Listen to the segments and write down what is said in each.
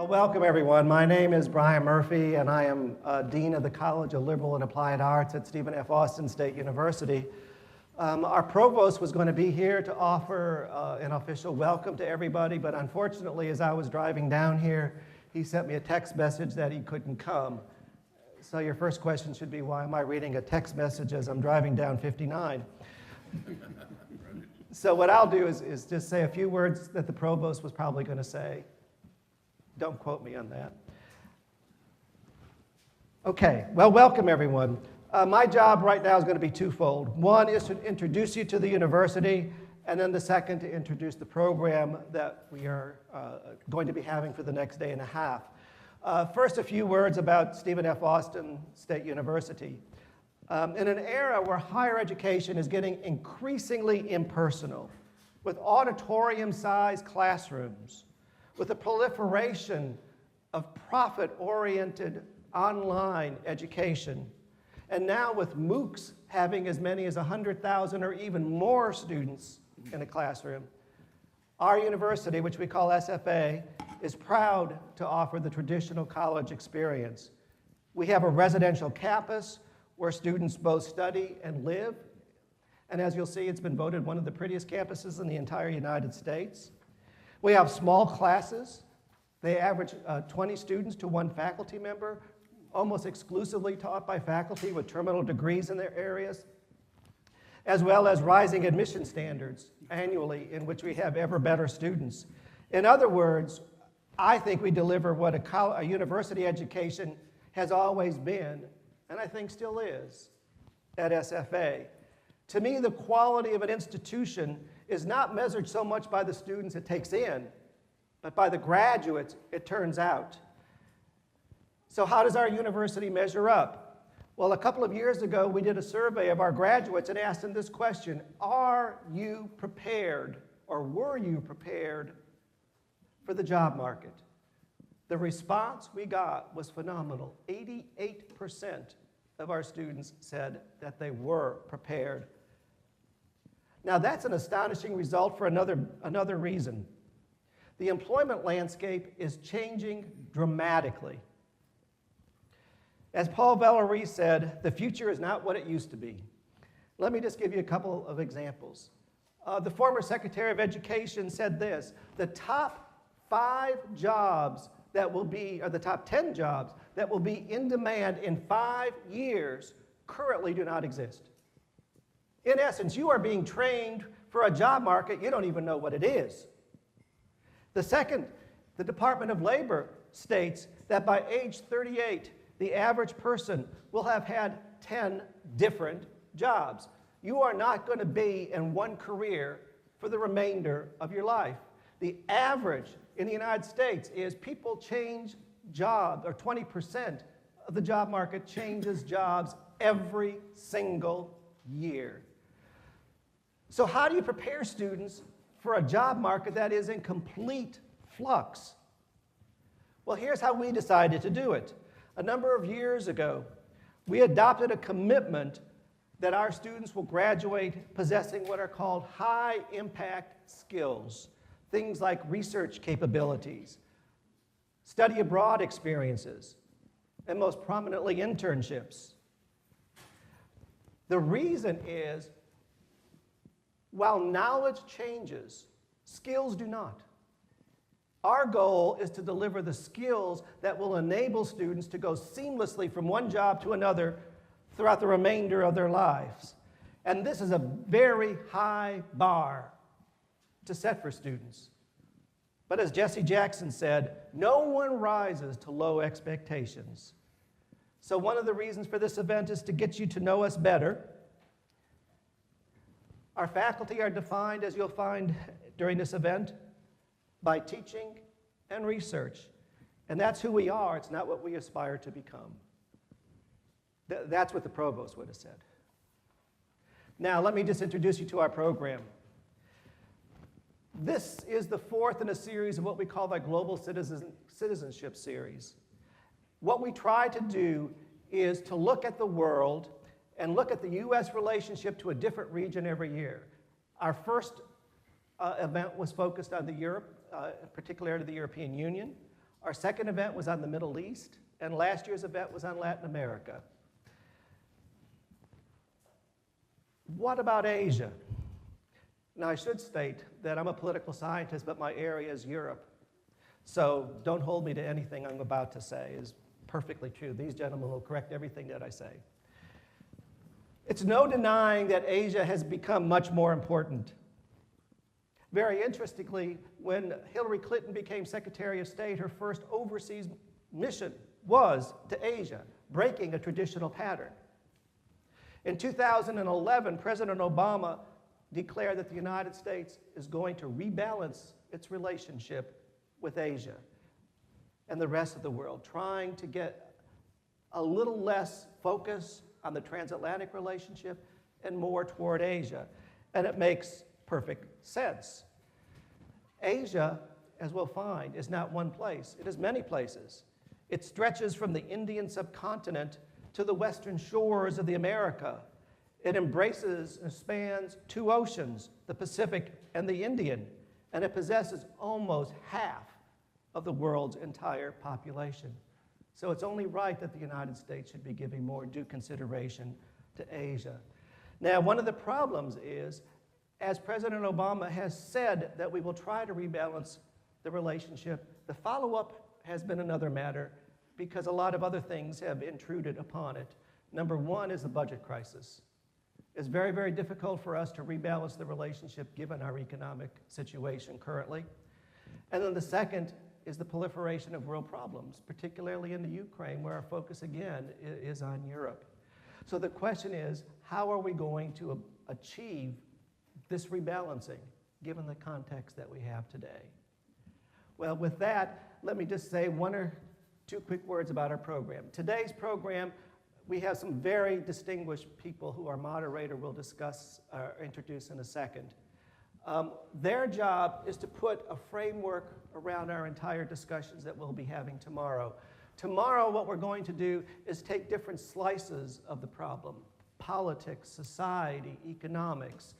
Well, welcome everyone. My name is Brian Murphy, and I am Dean of the College of Liberal and Applied Arts at Stephen F. Austin State University. Our provost was going to be here to offer an official welcome to everybody, but unfortunately, as I was driving down here, he sent me a text message that he couldn't come. So your first question should be, why am I reading a text message as I'm driving down 59? So what I'll do is just say a few words that the provost was probably going to say. Don't quote me on that. Okay, well, welcome everyone. My job right now is going to be twofold. One is to introduce you to the university, and then the second to introduce the program that we are going to be having for the next day and a half. First, a few words about Stephen F. Austin State University. In an era where higher education is getting increasingly impersonal, with auditorium-sized classrooms, with the proliferation of profit-oriented online education, and now with MOOCs having as many as 100,000 or even more students in a classroom, our university, which we call SFA, is proud to offer the traditional college experience. We have a residential campus where students both study and live, and as you'll see, it's been voted one of the prettiest campuses in the entire United States. We have small classes. They average 20 students to one faculty member, almost exclusively taught by faculty with terminal degrees in their areas, as well as rising admission standards annually in which we have ever better students. In other words, I think we deliver what a university education has always been, and I think still is, at SFA. To me, the quality of an institution is not measured so much by the students it takes in, but by the graduates it turns out. So how does our university measure up? Well, a couple of years ago, we did a survey of our graduates and asked them this question: are you prepared, or were you prepared for the job market? The response we got was phenomenal. 88% of our students said that they were prepared. Now, that's an astonishing result for another reason. The employment landscape is changing dramatically. As Paul Valery said, the future is not what it used to be. Let me just give you a couple of examples. The former Secretary of Education said this: the top 5 jobs that will be, or the top 10 jobs that will be in demand in 5 years currently do not exist. In essence, you are being trained for a job market you don't even know what it is. The second, the Department of Labor states that by age 38, the average person will have had 10 different jobs. You are not going to be in one career for the remainder of your life. The average in the United States is people change jobs, or 20% of the job market changes jobs every single year. So how do you prepare students for a job market that is in complete flux? Well, here's how we decided to do it. A number of years ago, we adopted a commitment that our students will graduate possessing what are called high-impact skills, things like research capabilities, study abroad experiences, and most prominently, internships. The reason is, while knowledge changes, skills do not. Our goal is to deliver the skills that will enable students to go seamlessly from one job to another throughout the remainder of their lives. And this is a very high bar to set for students. But as Jesse Jackson said, no one rises to low expectations. So one of the reasons for this event is to get you to know us better. Our faculty are defined, as you'll find during this event, by teaching and research. And that's who we are. It's not what we aspire to become. That's what the provost would have said. Now, let me just introduce you to our program. This is the 4th in a series of what we call the Global Citizenship series. What we try to do is to look at the world and look at the U.S. relationship to a different region every year. Our first event was focused on Europe, particularly the European Union. Our second event was on the Middle East, and last year's event was on Latin America. What about Asia? Now, I should state that I'm a political scientist, but my area is Europe. So don't hold me to anything I'm about to say is perfectly true. These gentlemen will correct everything that I say. It's no denying that Asia has become much more important. Very interestingly, when Hillary Clinton became Secretary of State, her first overseas mission was to Asia, breaking a traditional pattern. In 2011, President Obama declared that the United States is going to rebalance its relationship with Asia and the rest of the world, trying to get a little less focus on the transatlantic relationship and more toward Asia. And it makes perfect sense. Asia, as we'll find, is not one place. It is many places. It stretches from the Indian subcontinent to the western shores of the America. It embraces and spans two oceans, the Pacific and the Indian, and it possesses almost half of the world's entire population. So it's only right that the United States should be giving more due consideration to Asia. Now, one of the problems is, as President Obama has said that we will try to rebalance the relationship, the follow-up has been another matter because a lot of other things have intruded upon it. Number one is the budget crisis. It's very, very difficult for us to rebalance the relationship given our economic situation currently. And then the second is the proliferation of world problems, particularly in the Ukraine, where our focus again is on Europe. So the question is, how are we going to achieve this rebalancing given the context that we have today? Well, with that, let me just say one or two quick words about our program. Today's program, we have some very distinguished people who our moderator will discuss or introduce in a second. Their job is to put a framework around our entire discussions that we'll be having tomorrow. Tomorrow, what we're going to do is take different slices of the problem: politics, society, economics.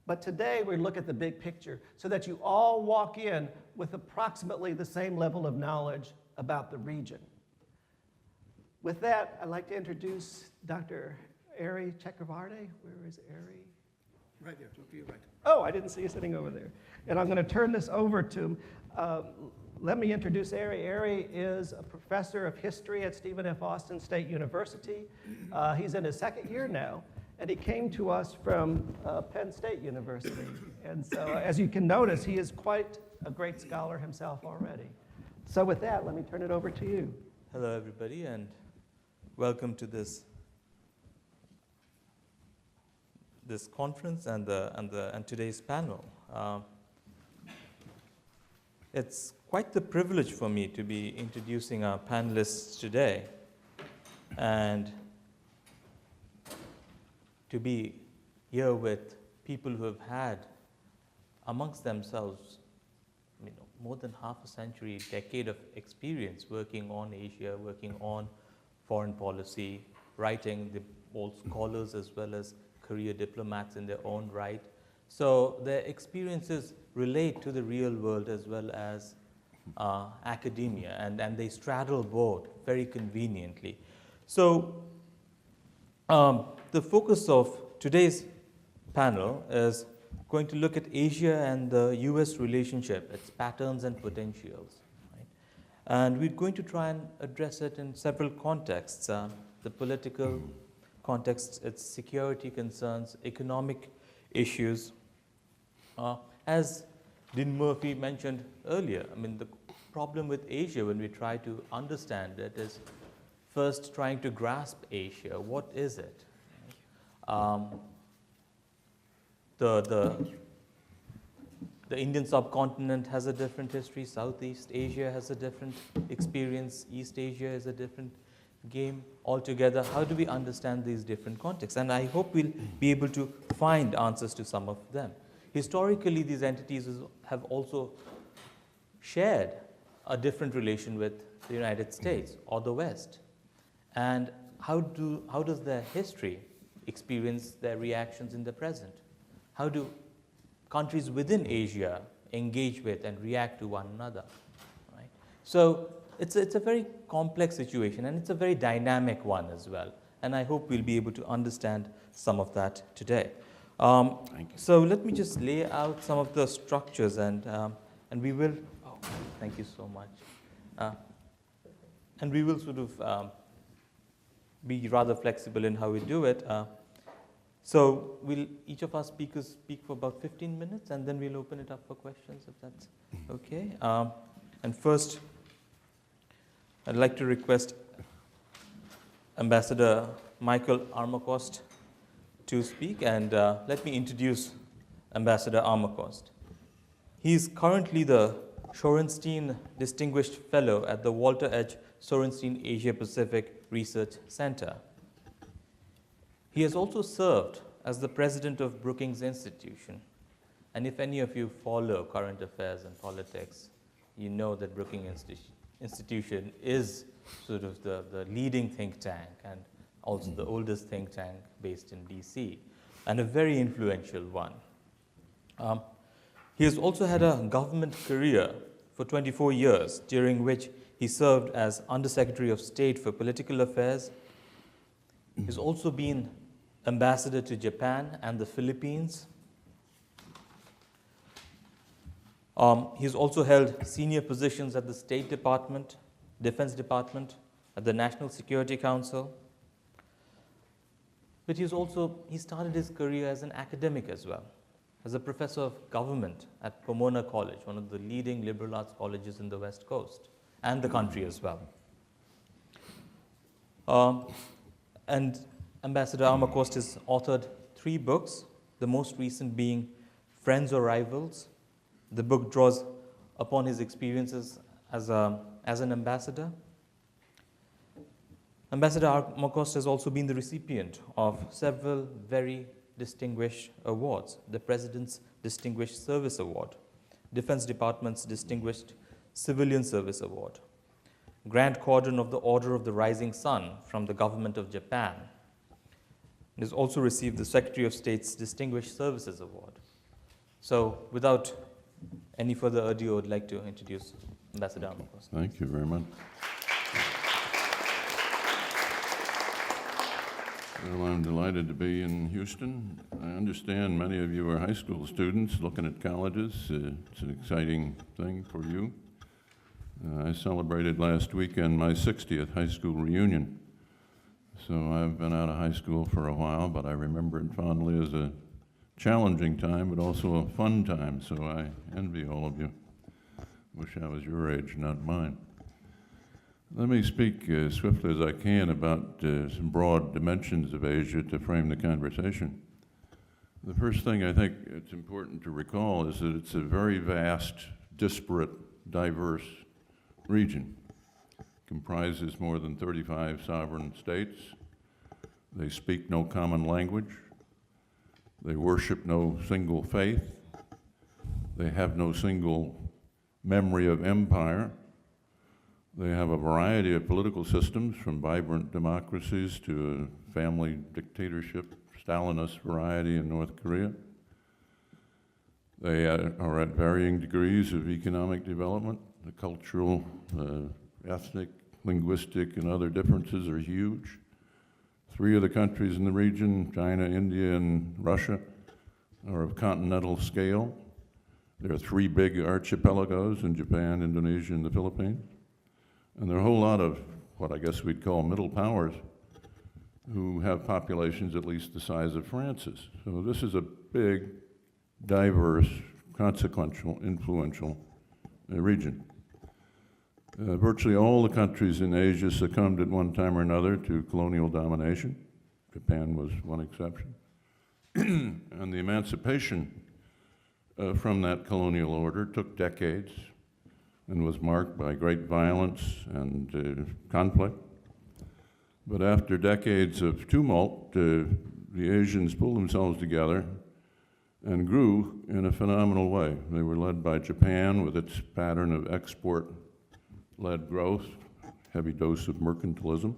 But today, we look at the big picture so that you all walk in with approximately the same level of knowledge about the region. With that, I'd like to introduce Dr. Ari Chakravartty. Where is Ari? Right there, to your right. Oh, I didn't see you sitting over there. And I'm going to turn this over to him. Let me introduce Ari. Ari is a professor of history at Stephen F. Austin State University. He's in his second year now, and he came to us from Penn State University. And so, as you can notice, he is quite a great scholar himself already. So with that, let me turn it over to you. Hello, everybody, and welcome to this conference and today's panel. It's quite the privilege for me to be introducing our panelists today, and to be here with people who have had amongst themselves, more than half a century, decade of experience working on Asia, working on foreign policy, writing, all scholars as well as career diplomats in their own right. So their experiences relate to the real world as well as academia, and they straddle both very conveniently. So the focus of today's panel is going to look at Asia and the US relationship, its patterns and potentials. Right? And we're going to try and address it in several contexts: the political context, its security concerns, economic issues. As Dean Murphy mentioned earlier, the problem with Asia when we try to understand it is first trying to grasp Asia. What is it? The Indian subcontinent has a different history, Southeast Asia has a different experience, East Asia is a different game altogether. How do we understand these different contexts? And I hope we'll be able to find answers to some of them. Historically, these entities have also shared a different relation with the United States or the West. And how does their history experience their reactions in the present? How do countries within Asia engage with and react to one another? Right? So it's a very complex situation, and it's a very dynamic one as well. And I hope we'll be able to understand some of that today. So let me just lay out some of the structures, and we will. Oh, thank you so much. And we will sort of be rather flexible in how we do it. So will each of our speakers speak for about 15 minutes, and then we'll open it up for questions, if that's okay. And first, I'd like to request Ambassador Michael Armacost to speak, and let me introduce Ambassador Armacost. He is currently the Shorenstein Distinguished Fellow at the Walter H. Sorenstein Asia Pacific Research Center. He has also served as the president of Brookings Institution. And if any of you follow current affairs and politics, you know that Brookings Institution is sort of the leading think tank, and also the oldest think tank based in DC, and a very influential one. He has also had a government career for 24 years, during which he served as Undersecretary of State for Political Affairs. He's also been ambassador to Japan and the Philippines. He's also held senior positions at the State Department, Defense Department, at the National Security Council. But he started his career as an academic as well, as a professor of government at Pomona College, one of the leading liberal arts colleges in the West Coast, and the country as well. And Ambassador Armacost has authored 3 books, the most recent being Friends or Rivals. The book draws upon his experiences as an ambassador. Ambassador Armacost has also been the recipient of several very distinguished awards: the President's Distinguished Service Award, Defense Department's Distinguished Civilian Service Award, Grand Quadrant of the Order of the Rising Sun from the Government of Japan. He has also received the Secretary of State's Distinguished Services Award. So without any further ado, I would like to introduce Ambassador Armacost. Thank you very much. Well, I'm delighted to be in Houston. I understand many of you are high school students looking at colleges. It's an exciting thing for you. I celebrated last weekend my 60th high school reunion. So I've been out of high school for a while, but I remember it fondly as a challenging time, but also a fun time. So I envy all of you. Wish I was your age, not mine. Let me speak as swiftly as I can about some broad dimensions of Asia to frame the conversation. The first thing I think it's important to recall is that it's a very vast, disparate, diverse region. It comprises more than 35 sovereign states. They speak no common language. They worship no single faith. They have no single memory of empire. They have a variety of political systems, from vibrant democracies to a family dictatorship, Stalinist variety in North Korea. They are at varying degrees of economic development. The cultural, ethnic, linguistic, and other differences are huge. 3 of the countries in the region, China, India, and Russia, are of continental scale. There are 3 big archipelagos in Japan, Indonesia, and the Philippines. And there are a whole lot of what I guess we'd call middle powers who have populations at least the size of France's. So this is a big, diverse, consequential, influential region. Virtually all the countries in Asia succumbed at one time or another to colonial domination. Japan was one exception. And the emancipation from that colonial order took decades and was marked by great violence and conflict. But after decades of tumult, the Asians pulled themselves together and grew in a phenomenal way. They were led by Japan with its pattern of export-led growth, heavy dose of mercantilism,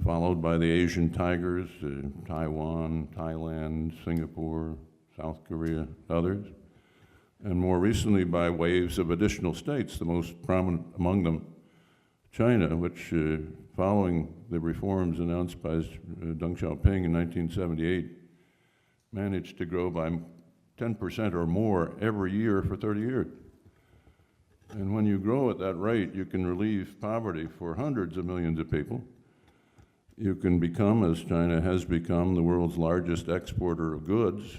followed by the Asian tigers, Taiwan, Thailand, Singapore, South Korea, others, and more recently by waves of additional states, the most prominent among them China, which following the reforms announced by Deng Xiaoping in 1978, managed to grow by 10% or more every year for 30 years. And when you grow at that rate, you can relieve poverty for hundreds of millions of people. You can become, as China has become, the world's largest exporter of goods,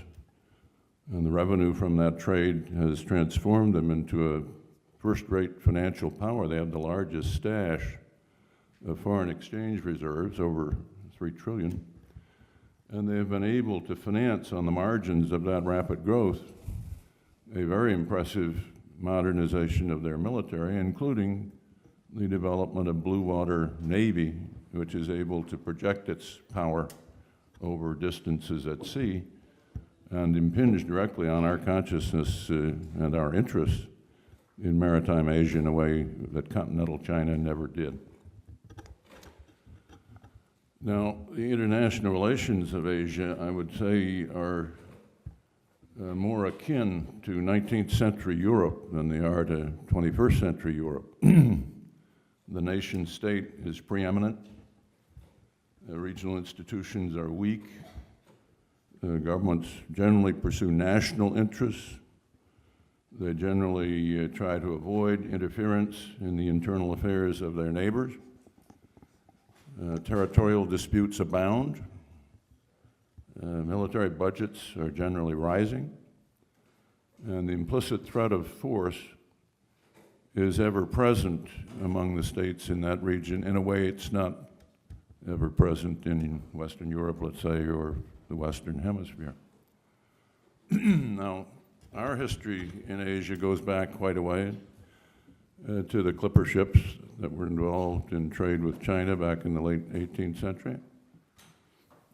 and the revenue from that trade has transformed them into a first-rate financial power. They have the largest stash of foreign exchange reserves, over $3 trillion, and they've been able to finance on the margins of that rapid growth a very impressive modernization of their military, including the development of Blue Water Navy, which is able to project its power over distances at sea and impinge directly on our consciousness and our interests in maritime Asia in a way that continental China never did. Now, the international relations of Asia, I would say, are more akin to 19th century Europe than they are to 21st century Europe. The nation state is preeminent. Regional institutions are weak. Governments generally pursue national interests. They generally try to avoid interference in the internal affairs of their neighbors. Territorial disputes abound. Military budgets are generally rising. And the implicit threat of force is ever present among the states in that region in a way it's not ever present in Western Europe, let's say, or the Western Hemisphere. Now, our history in Asia goes back quite a way to the clipper ships that were involved in trade with China back in the late 18th century.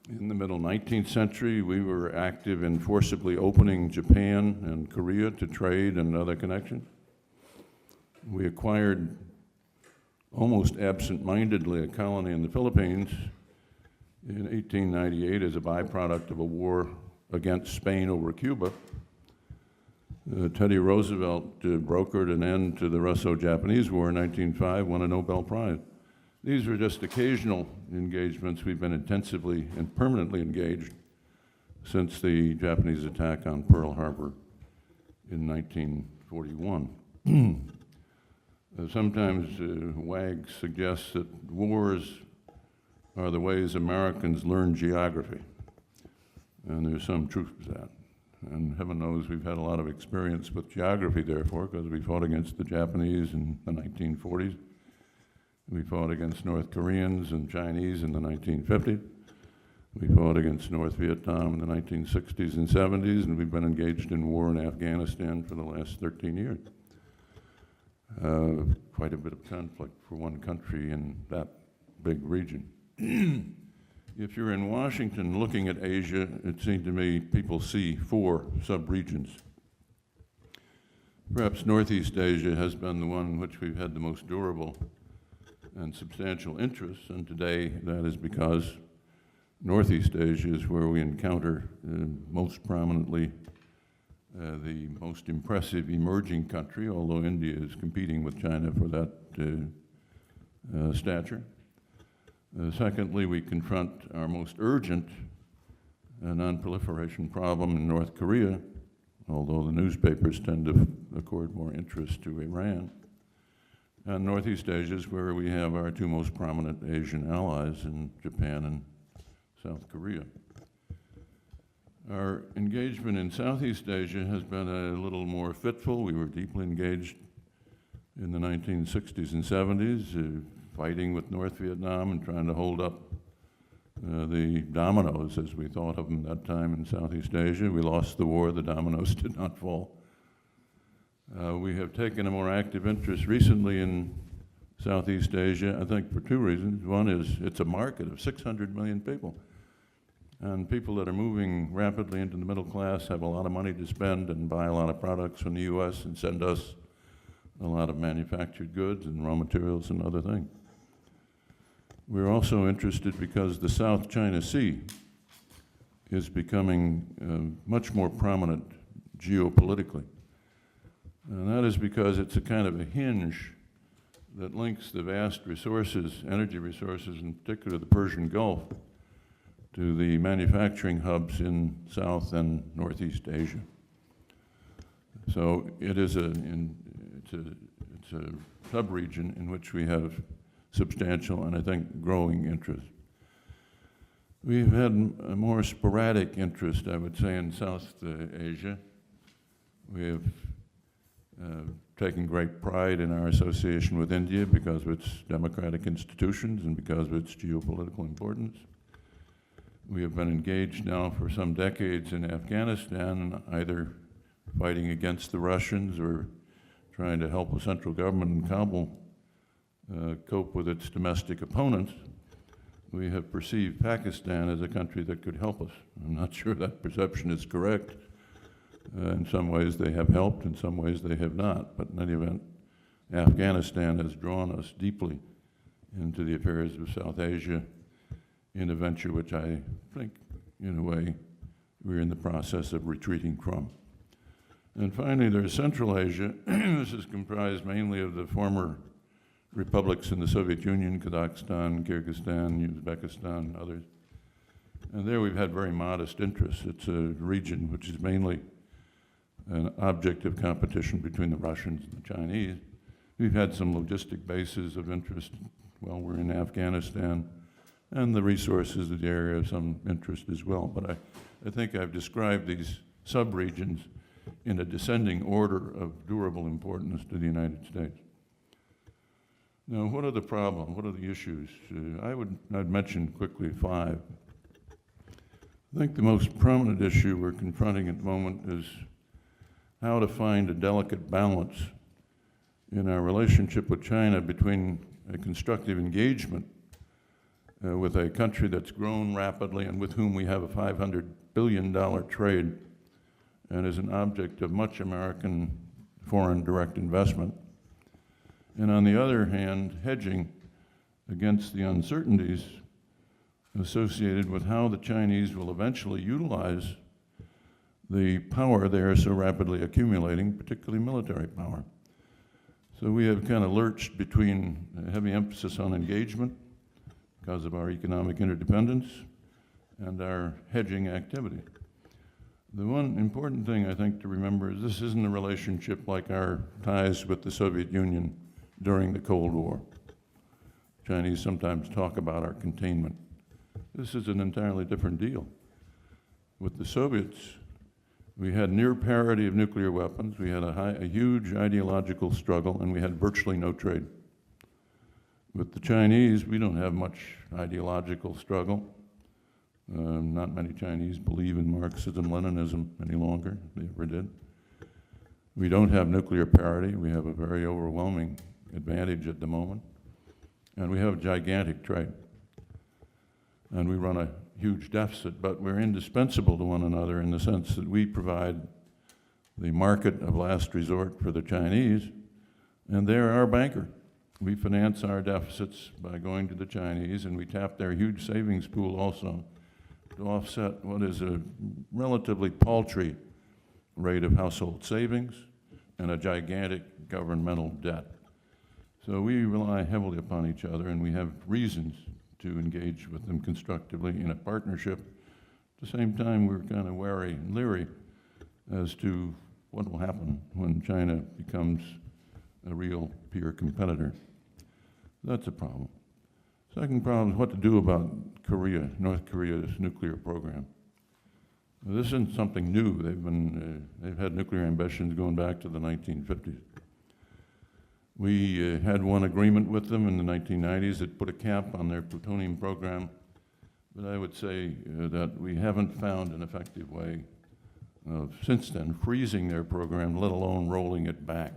In the middle 19th century, we were active in forcibly opening Japan and Korea to trade and other connections. We acquired almost absent-mindedly a colony in the Philippines in 1898 as a byproduct of a war against Spain over Cuba. Teddy Roosevelt brokered an end to the Russo-Japanese War in 1905, won a Nobel Prize. These were just occasional engagements. We've been intensively and permanently engaged since the Japanese attack on Pearl Harbor in 1941. Sometimes WAG suggests that wars are the ways Americans learn geography, and there's some truth to that. And heaven knows we've had a lot of experience with geography, therefore, because we fought against the Japanese in the 1940s. We fought against North Koreans and Chinese in the 1950s. We fought against North Vietnam in the 1960s and 70s, and we've been engaged in war in Afghanistan for the last 13 years. Quite a bit of conflict for one country in that big region. If you're in Washington looking at Asia, it seemed to me people see 4 sub-regions. Perhaps Northeast Asia has been the one in which we've had the most durable and substantial interests, and today that is because Northeast Asia is where we encounter most prominently the most impressive emerging country, although India is competing with China for that stature. Secondly, we confront our most urgent non-proliferation problem in North Korea, although the newspapers tend to accord more interest to Iran. And Northeast Asia is where we have our 2 most prominent Asian allies in Japan and South Korea. Our engagement in Southeast Asia has been a little more fitful. We were deeply engaged in the 1960s and 70s, fighting with North Vietnam and trying to hold up the dominoes, as we thought of them that time in Southeast Asia. We lost the war, the dominoes did not fall. We have taken a more active interest recently in Southeast Asia, I think for 2 reasons. One is it's a market of 600 million people. And people that are moving rapidly into the middle class have a lot of money to spend and buy a lot of products from the US and send us a lot of manufactured goods and raw materials and other things. We're also interested because the South China Sea is becoming much more prominent geopolitically. And that is because it's a kind of a hinge that links the vast resources, energy resources, in particular the Persian Gulf, to the manufacturing hubs in South and Northeast Asia. So it is it's a sub-region in which we have substantial and I think growing interest. We've had a more sporadic interest, I would say, in South Asia. We have taken great pride in our association with India because of its democratic institutions and because of its geopolitical importance. We have been engaged now for some decades in Afghanistan, either fighting against the Russians or trying to help the central government in Kabul cope with its domestic opponents. We have perceived Pakistan as a country that could help us. I'm not sure that perception is correct. In some ways they have helped, in some ways they have not. But in any event, Afghanistan has drawn us deeply into the affairs of South Asia in a venture which I think, in a way, we're in the process of retreating from. And finally, there's Central Asia. This is comprised mainly of the former republics in the Soviet Union, Kazakhstan, Kyrgyzstan, Uzbekistan, others. And there we've had very modest interests. It's a region which is mainly an object of competition between the Russians and the Chinese. We've had some logistic bases of interest while we're in Afghanistan, and the resources of the area of some interest as well. But I think I've described these sub-regions in a descending order of durable importance to the United States. Now, what are the problems? What are the issues? I'd mention quickly 5. I think the most prominent issue we're confronting at the moment is how to find a delicate balance in our relationship with China between a constructive engagement with a country that's grown rapidly and with whom we have a $500 billion trade and is an object of much American foreign direct investment. And on the other hand, hedging against the uncertainties associated with how the Chinese will eventually utilize the power they are so rapidly accumulating, particularly military power. So we have kind of lurched between a heavy emphasis on engagement because of our economic interdependence and our hedging activity. The one important thing I think to remember is this isn't a relationship like our ties with the Soviet Union during the Cold War. Chinese sometimes talk about our containment. This is an entirely different deal. With the Soviets, we had near parity of nuclear weapons, we had a huge ideological struggle, and we had virtually no trade. With the Chinese, we don't have much ideological struggle. Not many Chinese believe in Marxism-Leninism any longer, they ever did. We don't have nuclear parity, we have a very overwhelming advantage at the moment, and we have gigantic trade. And we run a huge deficit, but we're indispensable to one another in the sense that we provide the market of last resort for the Chinese, and they're our banker. We finance our deficits by going to the Chinese, and we tap their huge savings pool also to offset what is a relatively paltry rate of household savings and a gigantic governmental debt. So we rely heavily upon each other, and we have reasons to engage with them constructively in a partnership. At the same time, we're kind of wary and leery as to what will happen when China becomes a real peer competitor. That's a problem. Second problem is what to do about Korea, North Korea's nuclear program. Now, this isn't something new. They've had nuclear ambitions going back to the 1950s. We had one agreement with them in the 1990s that put a cap on their plutonium program, but I would say that we haven't found an effective way of, since then, freezing their program, let alone rolling it back.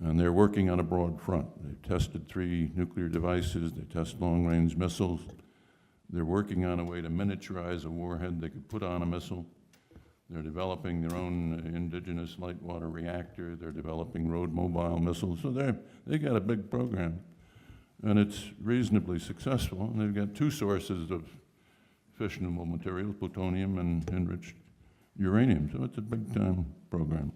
And they're working on a broad front. They've tested 3 nuclear devices, they test long-range missiles. They're working on a way to miniaturize a warhead they could put on a missile. They're developing their own indigenous light water reactor. They're developing road mobile missiles. So they got a big program, and it's reasonably successful. And they've got 2 sources of fissionable materials, plutonium and enriched uranium. So it's a big-time program.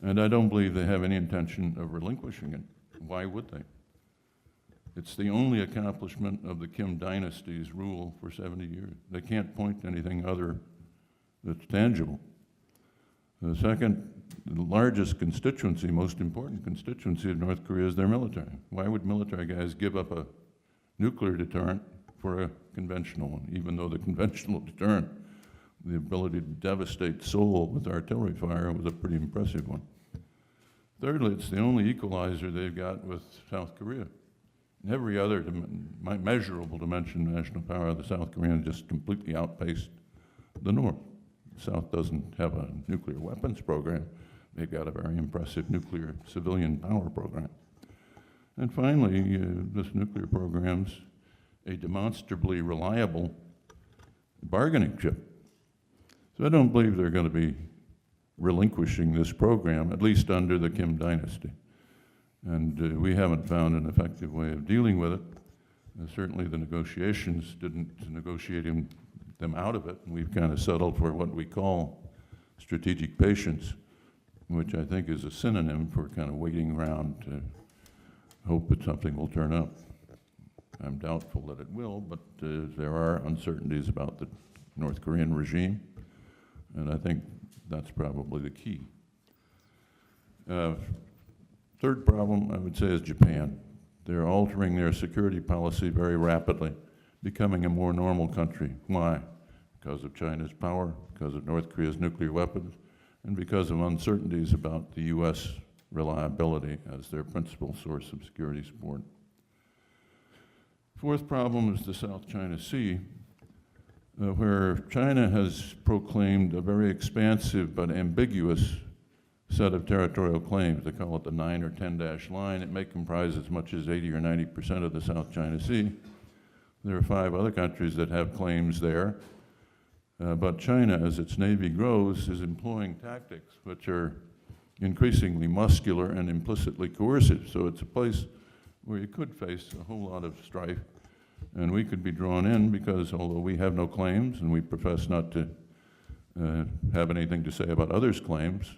And I don't believe they have any intention of relinquishing it. Why would they? It's the only accomplishment of the Kim dynasty's rule for 70 years. They can't point to anything other that's tangible. The second, the largest constituency, most important constituency of North Korea is their military. Why would military guys give up a nuclear deterrent for a conventional one, even though the conventional deterrent, the ability to devastate Seoul with artillery fire, was a pretty impressive one. Thirdly, it's the only equalizer they've got with South Korea. In every other measurable dimension of national power, the South Koreans just completely outpaced the North. The South doesn't have a nuclear weapons program. They've got a very impressive nuclear civilian power program. And finally, this nuclear program's a demonstrably reliable bargaining chip. So I don't believe they're going to be relinquishing this program, at least under the Kim dynasty. And we haven't found an effective way of dealing with it. Certainly the negotiations didn't negotiate them out of it, and we've kind of settled for what we call strategic patience, which I think is a synonym for kind of waiting around to hope that something will turn up. I'm doubtful that it will, but there are uncertainties about the North Korean regime, and I think that's probably the key. Third problem, I would say, is Japan. They're altering their security policy very rapidly, becoming a more normal country. Why? Because of China's power, because of North Korea's nuclear weapons, and because of uncertainties about the U.S. reliability as their principal source of security support. Fourth problem is the South China Sea, where China has proclaimed a very expansive but ambiguous set of territorial claims. They call it the 9 or 10-dash line. It may comprise as much as 80 or 90% of the South China Sea. There are 5 other countries that have claims there. But China, as its navy grows, is employing tactics which are increasingly muscular and implicitly coercive. So it's a place where you could face a whole lot of strife, and we could be drawn in because although we have no claims and we profess not to have anything to say about others' claims,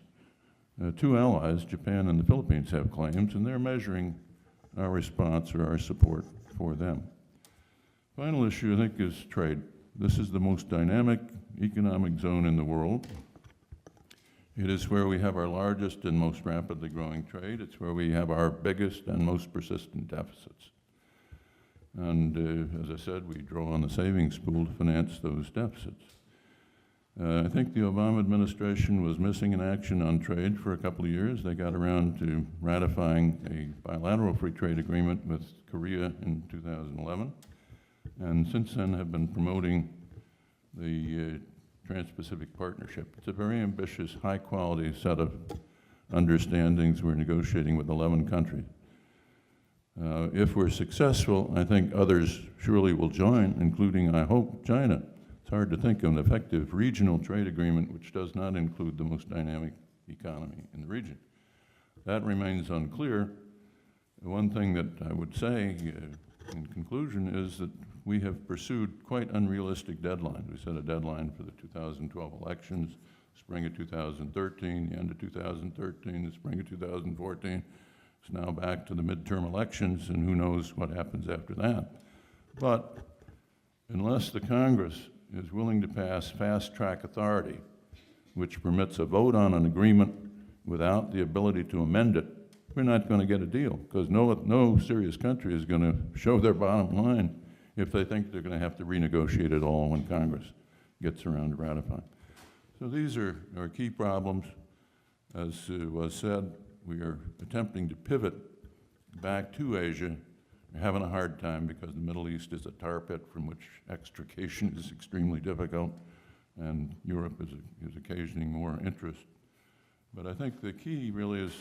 2 allies, Japan and the Philippines, have claims, and they're measuring our response or our support for them. Final issue, I think, is trade. This is the most dynamic economic zone in the world. It is where we have our largest and most rapidly growing trade. It's where we have our biggest and most persistent deficits. And as I said, we draw on the savings pool to finance those deficits. I think the Obama administration was missing in action on trade for a couple of years. They got around to ratifying a bilateral free trade agreement with Korea in 2011, and since then have been promoting the Trans-Pacific Partnership. It's a very ambitious, high-quality set of understandings we're negotiating with 11 countries. If we're successful, I think others surely will join, including, I hope, China. It's hard to think of an effective regional trade agreement which does not include the most dynamic economy in the region. That remains unclear. One thing that I would say in conclusion is that we have pursued quite unrealistic deadlines. We set a deadline for the 2012 elections, spring of 2013, the end of 2013, the spring of 2014. It's now back to the midterm elections, and who knows what happens after that. But unless the Congress is willing to pass fast-track authority, which permits a vote on an agreement without the ability to amend it, we're not going to get a deal, because no serious country is going to show their bottom line if they think they're going to have to renegotiate it all when Congress gets around to ratifying. So these are our key problems. As was said, we are attempting to pivot back to Asia. We're having a hard time because the Middle East is a tar pit from which extrication is extremely difficult, and Europe is occasioning more interest. But I think the key really is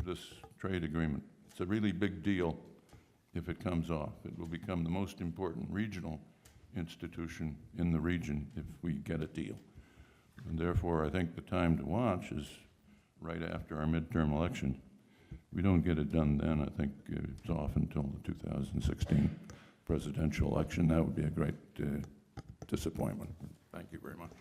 this trade agreement. It's a really big deal if it comes off. It will become the most important regional institution in the region if we get a deal. And therefore, I think the time to watch is right after our midterm election. If we don't get it done then, I think it's off until the 2016 presidential election. That would be a great disappointment. Thank you very much.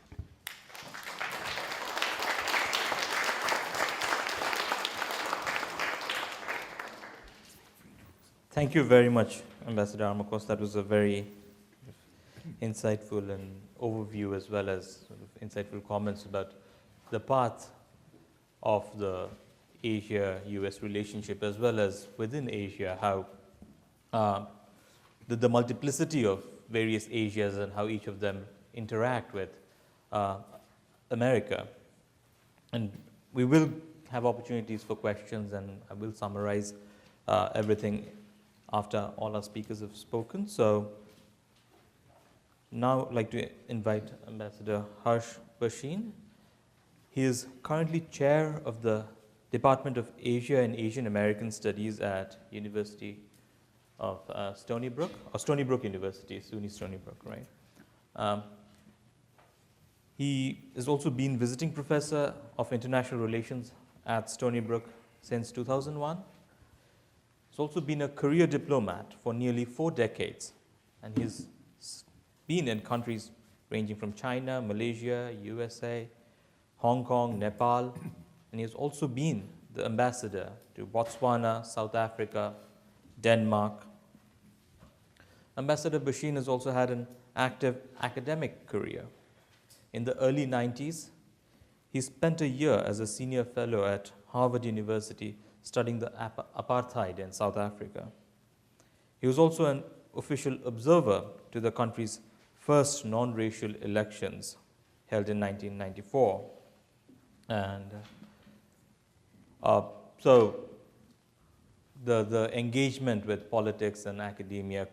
Thank you very much, Ambassador Armacost. That was a very insightful and overview, as well as sort of insightful comments about the path of the Asia-US relationship, as well as within Asia, how the multiplicity of various Asias and how each of them interact with America. And we will have opportunities for questions, and I will summarize everything after all our speakers have spoken. So now I'd like to invite Ambassador Harsh Bhasin. He is currently chair of the Department of Asia and Asian American Studies at University of Stony Brook, or Stony Brook University, SUNY Stony Brook, right? He has also been visiting professor of international relations at Stony Brook since 2001. He's also been a career diplomat for nearly 4 decades, and he's been in countries ranging from China, Malaysia, USA, Hong Kong, Nepal, and he has also been the ambassador to Botswana, South Africa, Denmark. Ambassador Bhasin has also had an active academic career. In the early 90s, he spent a year as a senior fellow at Harvard University studying the apartheid in South Africa. He was also an official observer to the country's first non-racial elections held in 1994. And so the engagement with politics and academia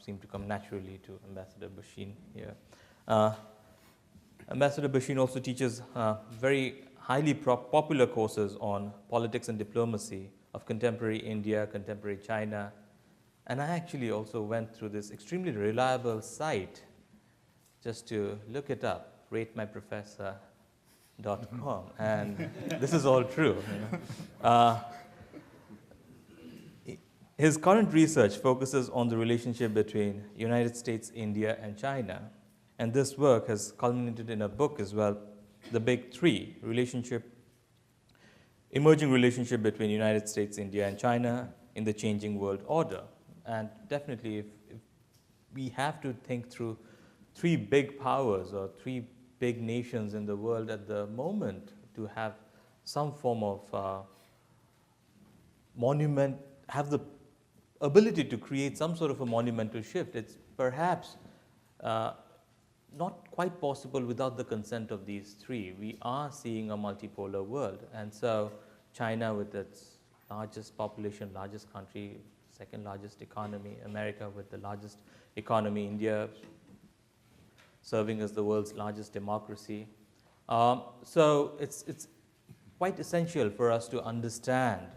seemed to come naturally to Ambassador Bhasin here. Ambassador Bhasin also teaches very highly popular courses on politics and diplomacy of contemporary India, contemporary China. And I actually also went through this extremely reliable site just to look it up, ratemyprofessor.com, and this is all true. His current research focuses on the relationship between United States, India, and China. And this work has culminated in a book as well, The Big Three, emerging relationship between United States, India, and China in the changing world order. And definitely, if we have to think through 3 big powers or 3 big nations in the world at the moment to have some form of monument, have the ability to create some sort of a monumental shift, it's perhaps not quite possible without the consent of these 3. We are seeing a multipolar world, and so China, with its largest population, largest country, second largest economy, America with the largest economy, India serving as the world's largest democracy. So it's quite essential for us to understand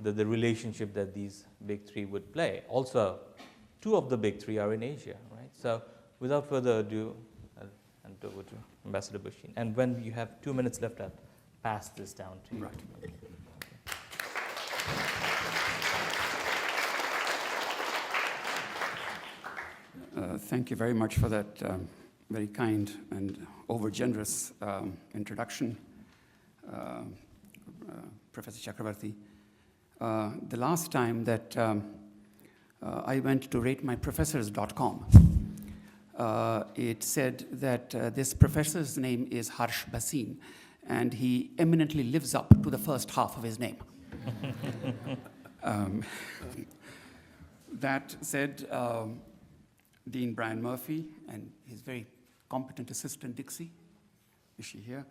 the relationship that these big 3 would play. Also, 2 of the big 3 are in Asia, right? So without further ado, I'll hand it over to Ambassador Bhasin. And when you have 2 minutes left, I'll pass this down to you. Right. Thank you very much for that very kind and over-generous introduction, Professor Chakravartty. The last time that I went to ratemyprofessors.com, it said that this professor's name is Harsh Bhasin, and he eminently lives up to the first half of his name. That said, Dean Brian Murphy and his very competent assistant, Dixie, is she here?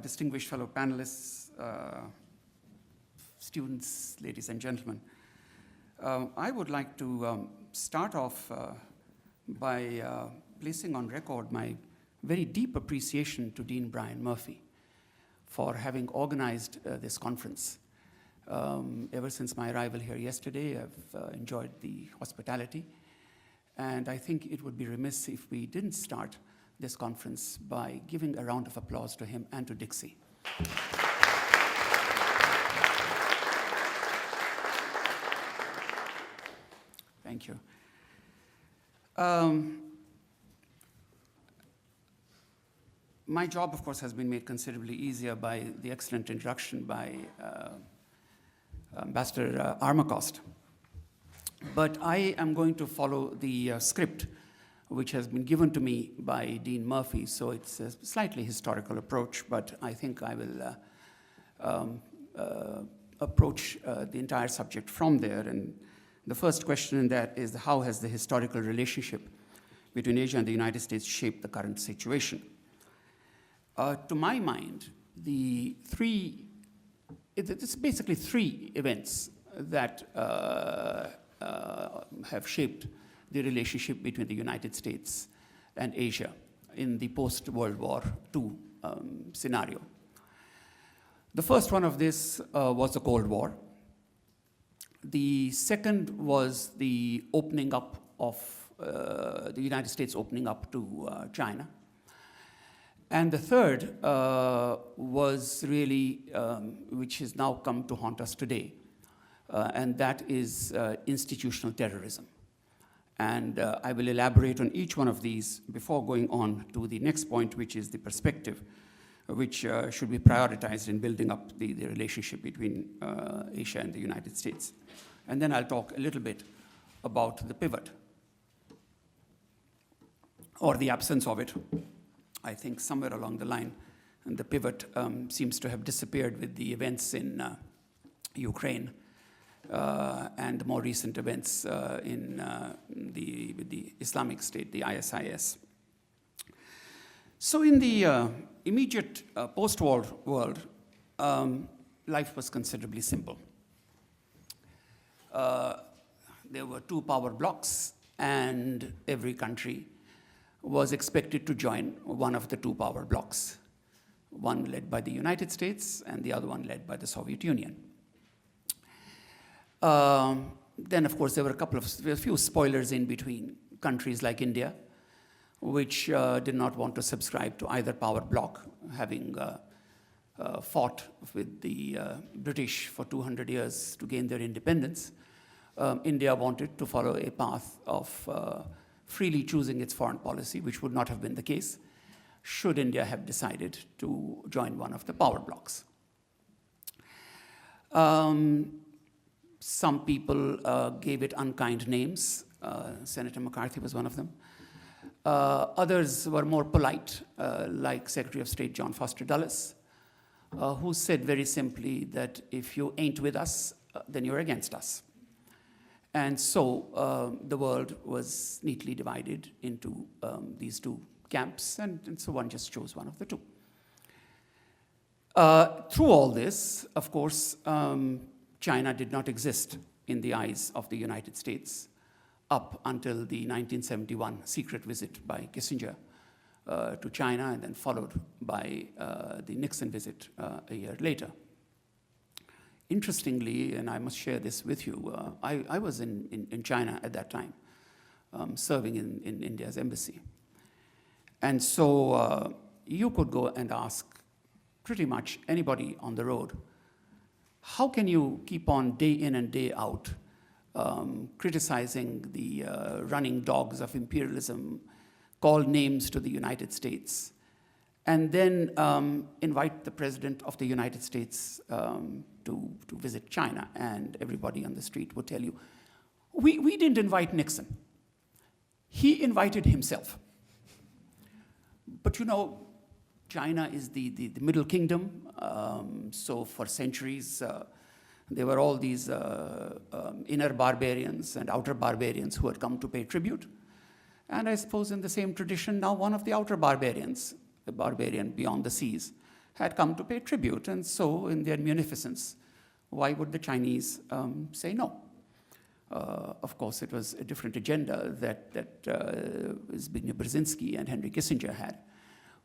Distinguished fellow panelists, students, ladies and gentlemen. I would like to start off by placing on record my very deep appreciation to Dean Brian Murphy for having organized this conference. Ever since my arrival here yesterday, I've enjoyed the hospitality. And I think it would be remiss if we didn't start this conference by giving a round of applause to him and to Dixie. Thank you. My job, of course, has been made considerably easier by the excellent introduction by Ambassador Armacost. But I am going to follow the script which has been given to me by Dean Murphy. So it's a slightly historical approach, but I think I will approach the entire subject from there. And the first question in that is, how has the historical relationship between Asia and the United States shaped the current situation? To my mind, it's basically three events that have shaped the relationship between the United States and Asia in the post-World War II scenario. The first one of this was the Cold War. The second was the opening up of the United States opening up to China. And the third was really, which has now come to haunt us today, and that is institutional terrorism. And I will elaborate on each one of these before going on to the next point, which is the perspective, which should be prioritized in building up the relationship between Asia and the United States. And then I'll talk a little bit about the pivot, or the absence of it. I think somewhere along the line, and the pivot seems to have disappeared with the events in Ukraine and the more recent events with the Islamic State, the ISIS. So in the immediate post-war world, life was considerably simple. There were two power blocks, and every country was expected to join one of the two power blocks, one led by the United States and the other one led by the Soviet Union. Then, of course, there were a few spoilers in between. Countries like India, which did not want to subscribe to either power bloc, having fought with the British for 200 years to gain their independence. India wanted to follow a path of freely choosing its foreign policy, which would not have been the case should India have decided to join one of the power blocs. Some people gave it unkind names. Senator McCarthy was one of them. Others were more polite, like Secretary of State John Foster Dulles, who said very simply that if you ain't with us, then you're against us. And so the world was neatly divided into these two camps, and so one just chose one of the two. Through all this, of course, China did not exist in the eyes of the United States up until the 1971 secret visit by Kissinger to China, and then followed by the Nixon visit a year later. Interestingly, and I must share this with you, I was in China at that time, serving in India's embassy. And so you could go and ask pretty much anybody on the road, how can you keep on day in and day out criticizing the running dogs of imperialism, call names to the United States, and then invite the President of the United States to visit China? And everybody on the street would tell you, we didn't invite Nixon. He invited himself. But you know, China is the Middle Kingdom, so for centuries there were all these inner barbarians and outer barbarians who had come to pay tribute. And I suppose in the same tradition, now one of the outer barbarians, the barbarian beyond the seas, had come to pay tribute. And so in their munificence, why would the Chinese say no? Of course, it was a different agenda that Zbigniew Brzezinski and Henry Kissinger had.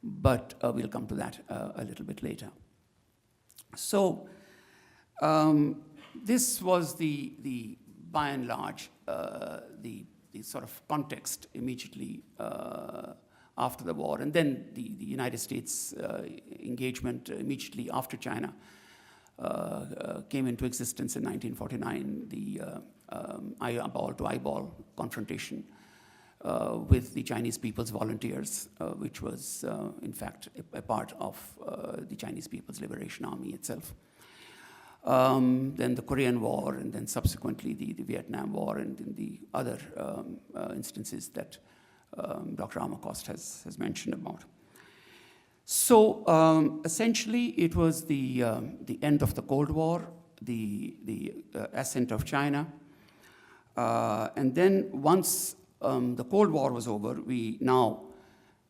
But we'll come to that a little bit later. So this was the by and large, the sort of context immediately after the war. And then the United States engagement immediately after China came into existence in 1949, the eyeball to eyeball confrontation with the Chinese People's Volunteers, which was, in fact, a part of the Chinese People's Liberation Army itself. then the Korean War, and then subsequently the Vietnam War, and in the other instances that Dr. Armacost has mentioned about. So essentially, it was the end of the Cold War, the ascent of China, and then once the Cold War was over, we now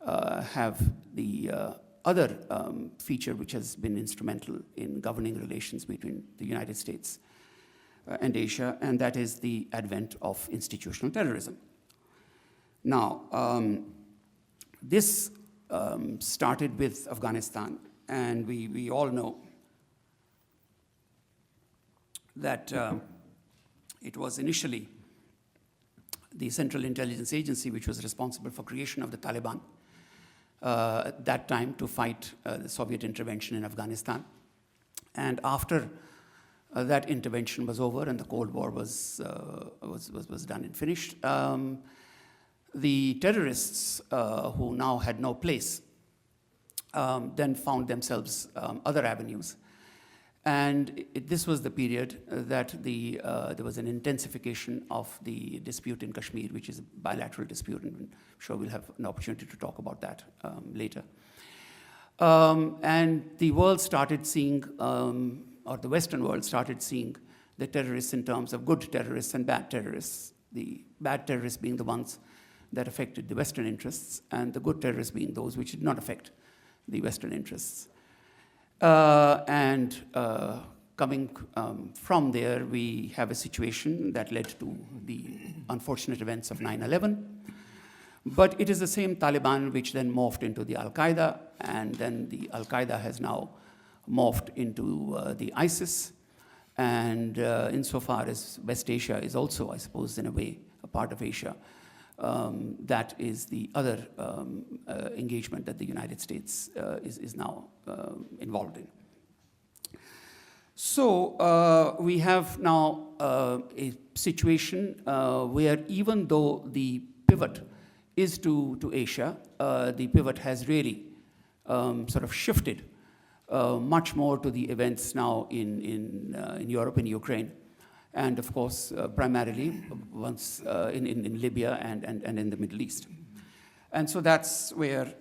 have the other feature which has been instrumental in governing relations between the United States and Asia, and that is the advent of institutional terrorism. Now, this started with Afghanistan, and we all know that it was initially the Central Intelligence Agency which was responsible for creation of the Taliban at that time to fight the Soviet intervention in Afghanistan. And after that intervention was over and the Cold War was done and finished, the terrorists who now had no place then found themselves other avenues. And this was the period that there was an intensification of the dispute in Kashmir, which is a bilateral dispute, and I'm sure we'll have an opportunity to talk about that later. And the world started seeing, or the Western world started seeing the terrorists in terms of good terrorists and bad terrorists, the bad terrorists being the ones that affected the Western interests, and the good terrorists being those which did not affect the Western interests. Coming from there, we have a situation that led to the unfortunate events of 9/11. But it is the same Taliban which then morphed into the Al-Qaeda, and then the Al-Qaeda has now morphed into the ISIS. And insofar as West Asia is also, I suppose, in a way, a part of Asia, that is the other engagement that the United States is now involved in. So we have now a situation where even though the pivot is to Asia, the pivot has really sort of shifted much more to the events now in Europe, in Ukraine, and of course, primarily once in Libya and in the Middle East. And so that's where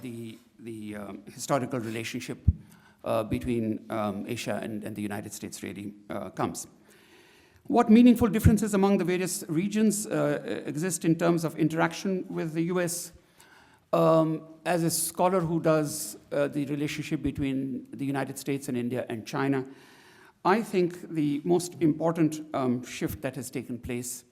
the historical relationship between Asia and the United States really comes. What meaningful differences among the various regions exist in terms of interaction with the US? As a scholar who does the relationship between the United States and India and China, I think the most important shift that has taken place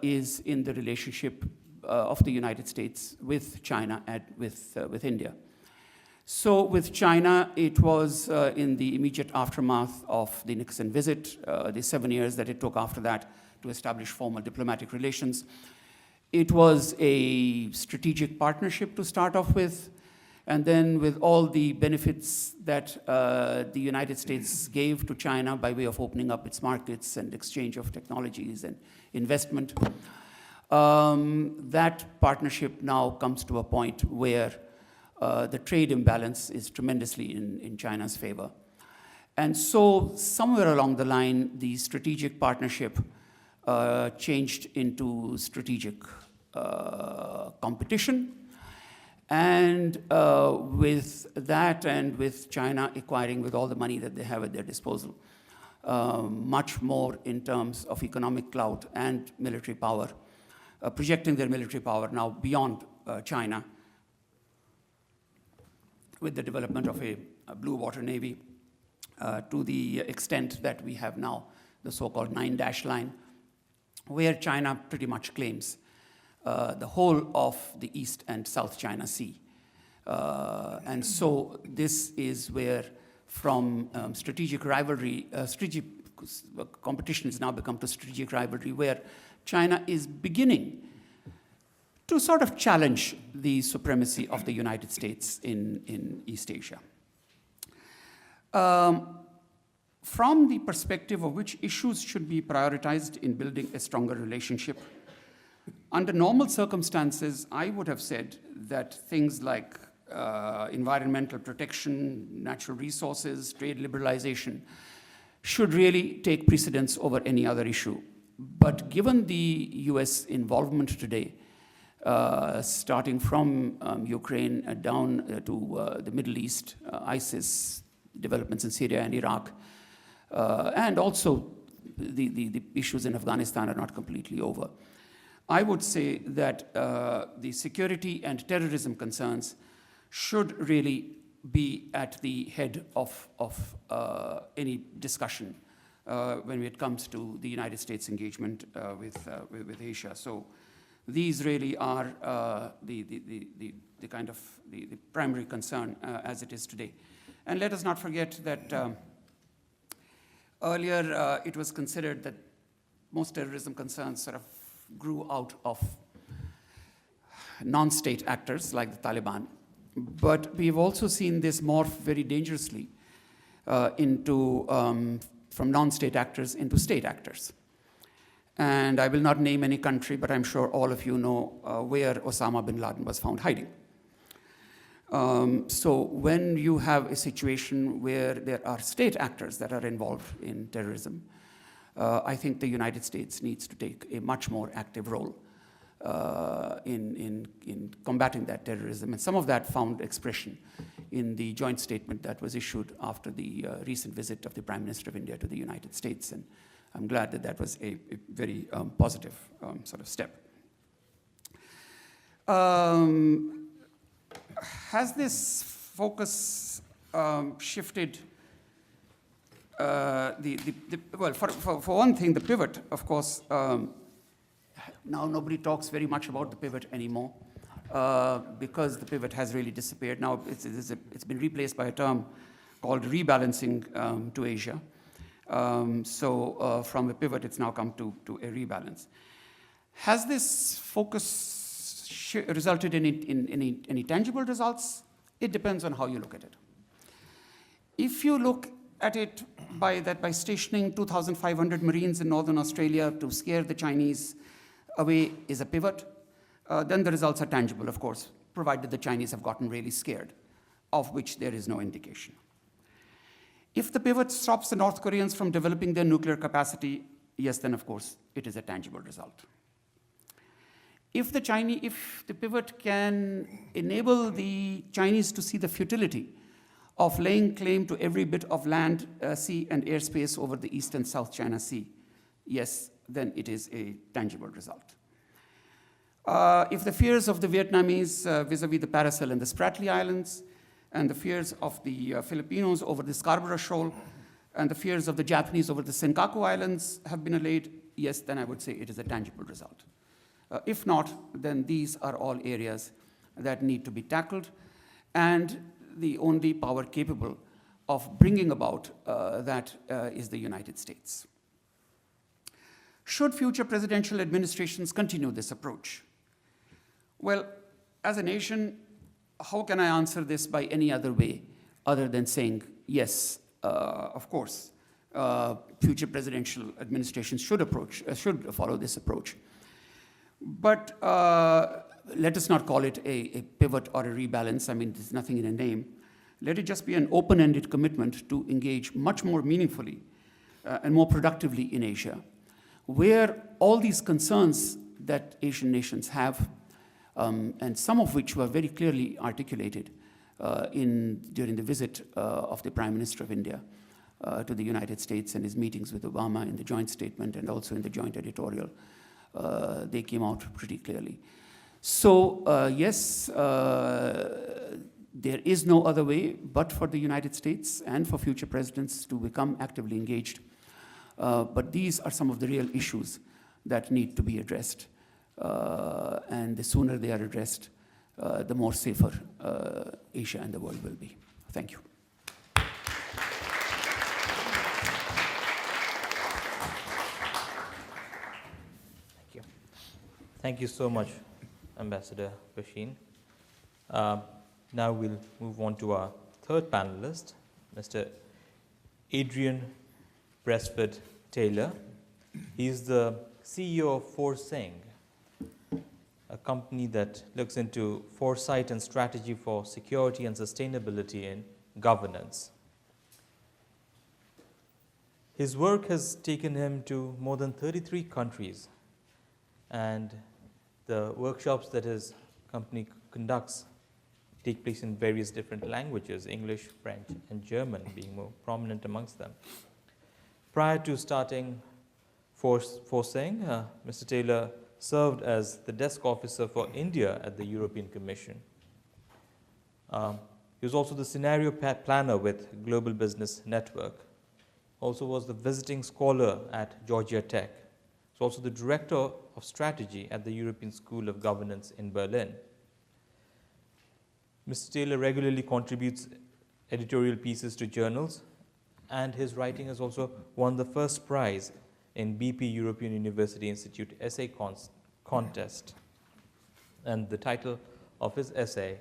is in the relationship of the United States with China and with India. So with China, it was in the immediate aftermath of the Nixon visit, the 7 years that it took after that to establish formal diplomatic relations. It was a strategic partnership to start off with, and then with all the benefits that the United States gave to China by way of opening up its markets and exchange of technologies and investment, that partnership now comes to a point where the trade imbalance is tremendously in China's favor. And so somewhere along the line, the strategic partnership changed into strategic competition. And with that, and with China acquiring with all the money that they have at their disposal, much more in terms of economic clout and military power, projecting their military power now beyond China, with the development of a blue water navy, to the extent that we have now the so-called 9-dash line, where China pretty much claims the whole of the East and South China Sea. And so this is where from strategic rivalry, strategic competition has now become to strategic rivalry, where China is beginning to sort of challenge the supremacy of the United States in East Asia. From the perspective of which issues should be prioritized in building a stronger relationship, under normal circumstances, I would have said that things like environmental protection, natural resources, trade liberalization should really take precedence over any other issue. But given the US involvement today, starting from Ukraine down to the Middle East, ISIS, developments in Syria and Iraq, and also the issues in Afghanistan are not completely over. I would say that the security and terrorism concerns should really be at the head of any discussion when it comes to the United States engagement with Asia. So these really are the kind of the primary concern as it is today. And let us not forget that earlier it was considered that most terrorism concerns sort of grew out of non-state actors like the Taliban. But we've also seen this morph very dangerously into from non-state actors into state actors. And I will not name any country, but I'm sure all of you know where Osama bin Laden was found hiding. So when you have a situation where there are state actors that are involved in terrorism, I think the United States needs to take a much more active role in combating that terrorism. And some of that found expression in the joint statement that was issued after the recent visit of the Prime Minister of India to the United States. And I'm glad that that was a very positive sort of step. Has this focus shifted? Well, for one thing, the pivot, of course, now nobody talks very much about the pivot anymore because the pivot has really disappeared. Now it's been replaced by a term called rebalancing to Asia. So from a pivot, it's now come to a rebalance. Has this focus resulted in any tangible results? It depends on how you look at it. If you look at it by stationing 2,500 Marines in northern Australia to scare the Chinese away is a pivot, then the results are tangible, of course, provided the Chinese have gotten really scared, of which there is no indication. If the pivot stops the North Koreans from developing their nuclear capacity, yes, then of course it is a tangible result. If the pivot can enable the Chinese to see the futility of laying claim to every bit of land, sea, and airspace over the East and South China Sea, yes, then it is a tangible result. If the fears of the Vietnamese vis-a-vis the Paracel and the Spratly Islands, and the fears of the Filipinos over the Scarborough Shoal, and the fears of the Japanese over the Senkaku Islands have been allayed, yes, then I would say it is a tangible result. If not, then these are all areas that need to be tackled, and the only power capable of bringing about that is the United States. Should future presidential administrations continue this approach? Well, as a nation, how can I answer this by any other way other than saying, yes, of course, future presidential administrations should follow this approach. But let us not call it a pivot or a rebalance. I mean, there's nothing in a name. Let it just be an open-ended commitment to engage much more meaningfully and more productively in Asia, where all these concerns that Asian nations have, and some of which were very clearly articulated during the visit of the Prime Minister of India to the United States and his meetings with Obama in the joint statement and also in the joint editorial, they came out pretty clearly. So yes, there is no other way but for the United States and for future presidents to become actively engaged. But these are some of the real issues that need to be addressed. And the sooner they are addressed, the more safer Asia and the world will be. Thank you. Thank you. Thank you so much, Ambassador Bhasin. Now we'll move on to our third panelist, Mr. Adrian Beresford Taylor. He's the CEO of Forsing, a company that looks into foresight and strategy for security and sustainability in governance. His work has taken him to more than 33 countries, and the workshops that his company conducts take place in various different languages, English, French, and German being more prominent amongst them. Prior to starting Forcing, Mr. Taylor served as the desk officer for India at the European Commission. He was also the scenario planner with Global Business Network. Also was the visiting scholar at Georgia Tech. He's also the director of strategy at the European School of Governance in Berlin. Mr. Taylor regularly contributes editorial pieces to journals, and his writing has also won the first prize in BP European University Institute Essay Contest. And the title of his essay,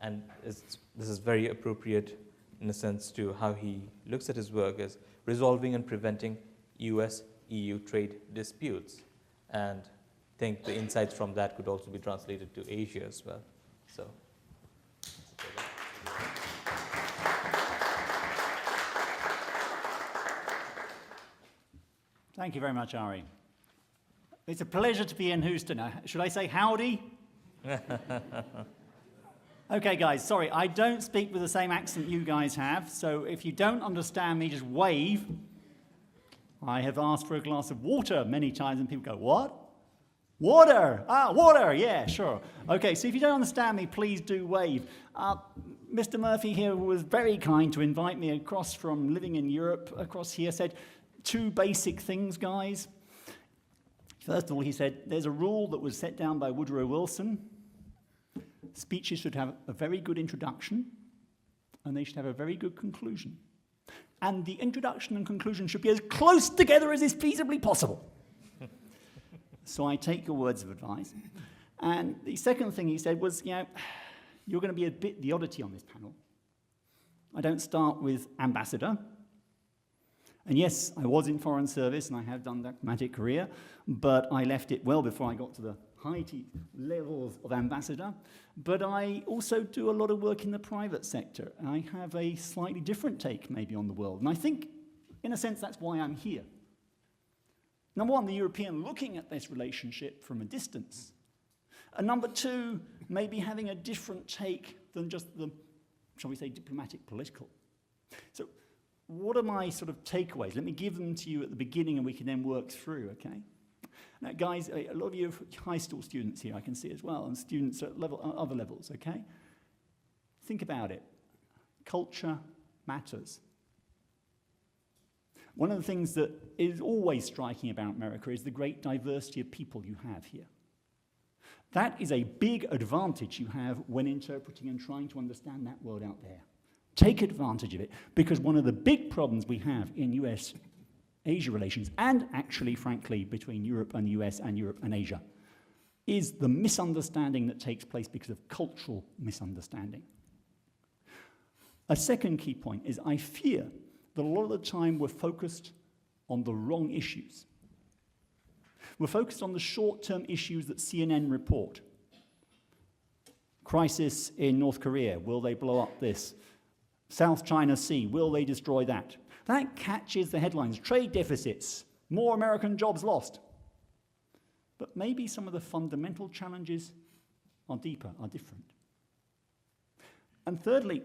and this is very appropriate in a sense to how he looks at his work, is Resolving and Preventing US-EU Trade Disputes. And I think the insights from that could also be translated to Asia as well. So. Thank you very much, Ari. It's a pleasure to be in Houston. Should I say howdy? Okay, guys, sorry, I don't speak with the same accent you guys have, so if you don't understand me, just wave. I have asked for a glass of water many times, and people go, what? Water! Ah, water, yeah, sure. Okay, so if you don't understand me, please do wave. Mr. Murphy here was very kind to invite me across from living in Europe, across here, said, 2 basic things, guys. First of all, he said, there's a rule that was set down by Woodrow Wilson. Speeches should have a very good introduction, and they should have a very good conclusion. And the introduction and conclusion should be as close together as is feasibly possible. So I take your words of advice. And the second thing he said was, you're going to be a bit the oddity on this panel. I don't start with ambassador. And yes, I was in foreign service and I have done that diplomatic career, but I left it well before I got to the high levels of ambassador. But I also do a lot of work in the private sector. I have a slightly different take maybe on the world. And I think, in a sense, that's why I'm here. Number one, the European looking at this relationship from a distance. And number two, maybe having a different take than just the, shall we say, diplomatic political. So what are my sort of takeaways? Let me give them to you at the beginning and we can then work through, okay? Now, guys, a lot of you are high school students here, I can see as well, and students at other levels, okay? Think about it. Culture matters. One of the things that is always striking about America is the great diversity of people you have here. That is a big advantage you have when interpreting and trying to understand that world out there. Take advantage of it, because one of the big problems we have in US-Asia relations, and actually, frankly, between Europe and the US and Europe and Asia, is the misunderstanding that takes place because of cultural misunderstanding. A second key point is I fear that a lot of the time we're focused on the wrong issues. We're focused on the short-term issues that CNN report. Crisis in North Korea, will they blow up this? South China Sea, will they destroy that? That catches the headlines. Trade deficits, more American jobs lost. But maybe some of the fundamental challenges are deeper, are different. And thirdly,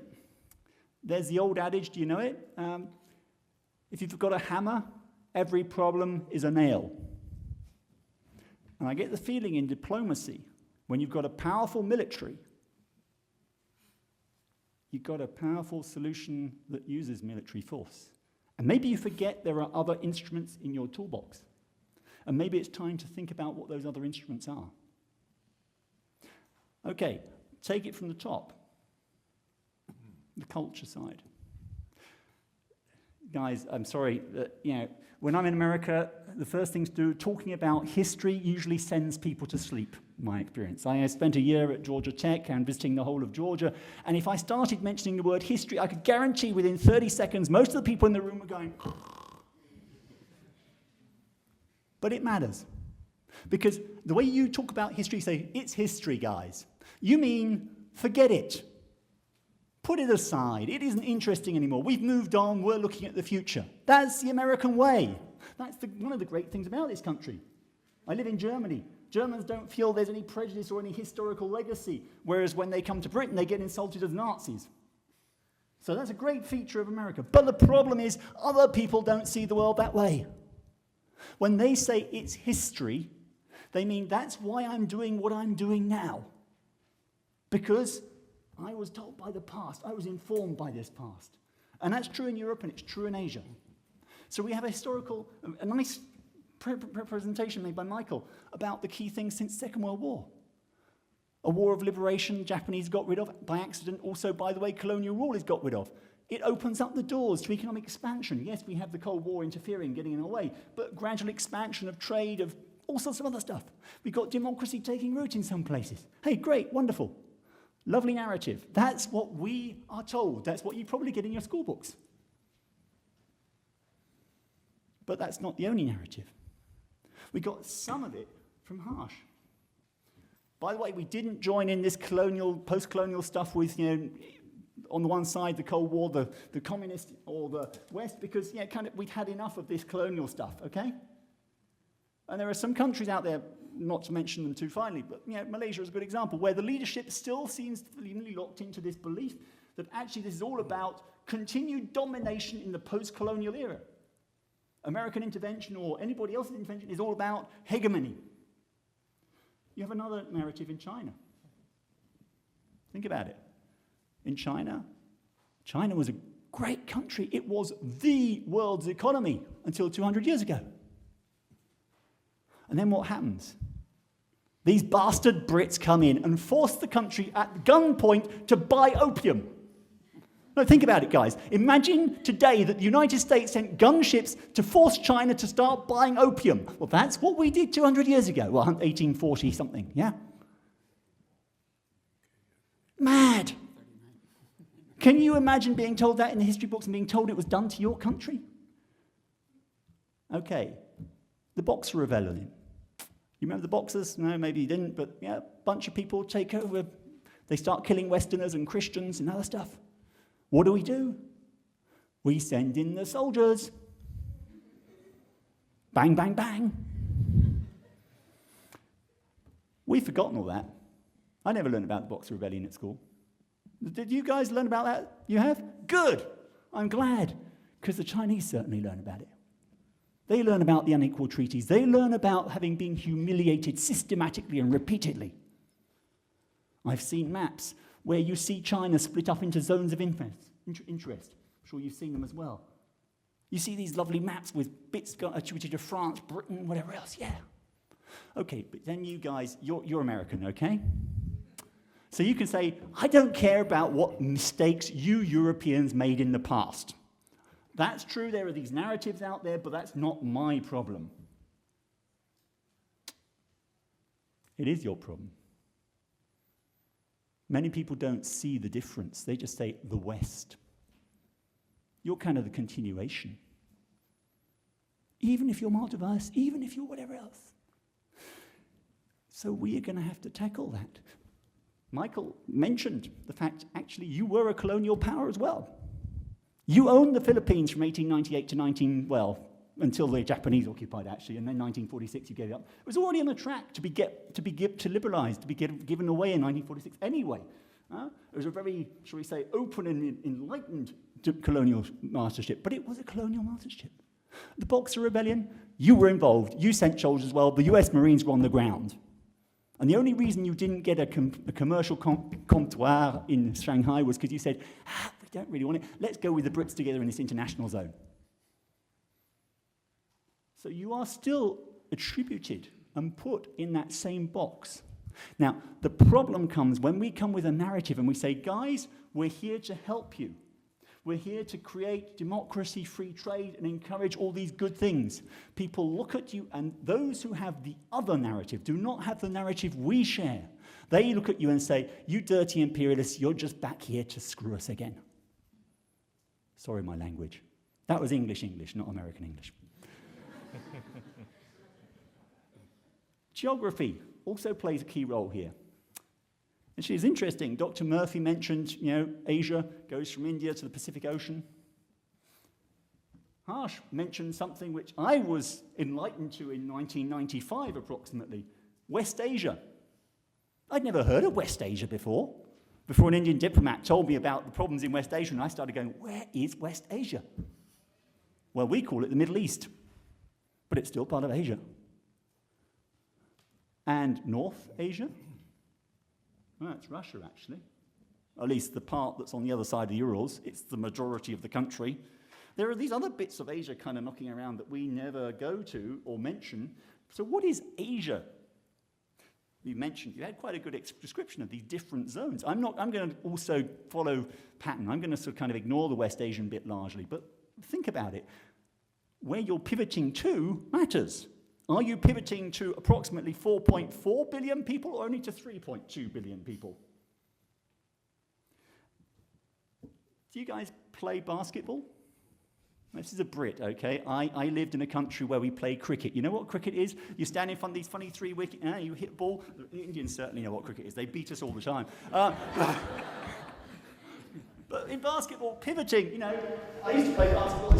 there's the old adage, do you know it? If you've got a hammer, every problem is a nail. And I get the feeling in diplomacy, when you've got a powerful military, you've got a powerful solution that uses military force. And maybe you forget there are other instruments in your toolbox. And maybe it's time to think about what those other instruments are. Okay, take it from the top. The culture side. Guys, I'm sorry, when I'm in America, the first thing to do, talking about history usually sends people to sleep, in my experience. I spent a year at Georgia Tech and visiting the whole of Georgia, and if I started mentioning the word history, I could guarantee within 30 seconds, most of the people in the room were going, but it matters. Because the way you talk about history, you say, it's history, guys. You mean, forget it. Put it aside. It isn't interesting anymore. We've moved on. We're looking at the future. That's the American way. That's one of the great things about this country. I live in Germany. Germans don't feel there's any prejudice or any historical legacy, whereas when they come to Britain, they get insulted as Nazis. So that's a great feature of America. But the problem is other people don't see the world that way. When they say it's history, they mean that's why I'm doing what I'm doing now. Because I was told by the past, I was informed by this past. And that's true in Europe and it's true in Asia. So we have a nice presentation made by Michael about the key things since Second World War. A war of liberation the Japanese got rid of by accident. Also, by the way, colonial rule is got rid of. It opens up the doors to economic expansion. Yes, we have the Cold War interfering, getting in our way, but gradual expansion of trade, of all sorts of other stuff. We've got democracy taking root in some places. Hey, great, wonderful. Lovely narrative. That's what we are told. That's what you probably get in your school books. But that's not the only narrative. We got some of it from Harsh. By the way, we didn't join in this colonial, post-colonial stuff with, on the one side, the Cold War, the communist or the West, because we'd had enough of this colonial stuff, okay? And there are some countries out there, not to mention them too finely, but Malaysia is a good example, where the leadership still seems firmly locked into this belief that actually this is all about continued domination in the post-colonial era. American intervention or anybody else's intervention is all about hegemony. You have another narrative in China. Think about it. In China, China was a great country. It was the world's economy until 200 years ago. And then what happens? These bastard Brits come in and force the country at gunpoint to buy opium. Now think about it, guys. Imagine today that the United States sent gunships to force China to start buying opium. Well, that's what we did 200 years ago. Well, 1840 something, yeah? Mad. Can you imagine being told that in the history books and being told it was done to your country? Okay, the Boxer Rebellion. You remember the Boxers? No, maybe you didn't, but a bunch of people take over. They start killing Westerners and Christians and other stuff. What do? We send in the soldiers. Bang, bang, bang. We've forgotten all that. I never learned about the Boxer Rebellion at school. Did you guys learn about that? You have? Good. I'm glad, because the Chinese certainly learn about it. They learn about the unequal treaties. They learn about having been humiliated systematically and repeatedly. I've seen maps where you see China split up into zones of interest. I'm sure you've seen them as well. You see these lovely maps with bits attributed to France, Britain, whatever else, yeah. Okay, but then you guys, you're American, okay? So you can say, I don't care about what mistakes you Europeans made in the past. That's true, there are these narratives out there, but that's not my problem. It is your problem. Many people don't see the difference. They just say, the West. You're kind of the continuation. Even if you're more diverse, even if you're whatever else. So we are going to have to tackle that. Michael mentioned the fact, actually, you were a colonial power as well. You owned the Philippines from 1898 to until the Japanese occupied, actually, and then 1946 you gave it up. It was already on the track to be liberalized, to be given away in 1946 anyway. It was a very, shall we say, open and enlightened colonial mastership, but it was a colonial mastership. The Boxer Rebellion, you were involved. You sent soldiers as well. The US Marines were on the ground. And the only reason you didn't get a commercial comptoir in Shanghai was because you said, we don't really want it. Let's go with the Brits together in this international zone. So you are still attributed and put in that same box. Now, the problem comes when we come with a narrative and we say, guys, we're here to help you. We're here to create democracy, free trade, and encourage all these good things. People look at you, and those who have the other narrative do not have the narrative we share. They look at you and say, you dirty imperialists, you're just back here to screw us again. Sorry, my language. That was English, not American English. Geography also plays a key role here. Actually, it's interesting. Dr. Murphy mentioned, Asia goes from India to the Pacific Ocean. Harsh mentioned something which I was enlightened to in 1995 approximately, West Asia. I'd never heard of West Asia before an Indian diplomat told me about the problems in West Asia, and I started going, where is West Asia? Well, we call it the Middle East, but it's still part of Asia. And North Asia? Well, it's Russia, actually. At least the part that's on the other side of the Urals. It's the majority of the country. There are these other bits of Asia kind of knocking around that we never go to or mention. So what is Asia? You had quite a good description of these different zones. I'm going to also follow pattern. I'm going to sort of kind of ignore the West Asian bit largely, but think about it. Where you're pivoting to matters. Are you pivoting to approximately 4.4 billion people or only to 3.2 billion people? Do you guys play basketball? This is a Brit, okay? I lived in a country where we play cricket. You know what cricket is? You stand in front of these funny three-wicket, you hit a ball. The Indians certainly know what cricket is. They beat us all the time. But in basketball, pivoting, I used to play basketball.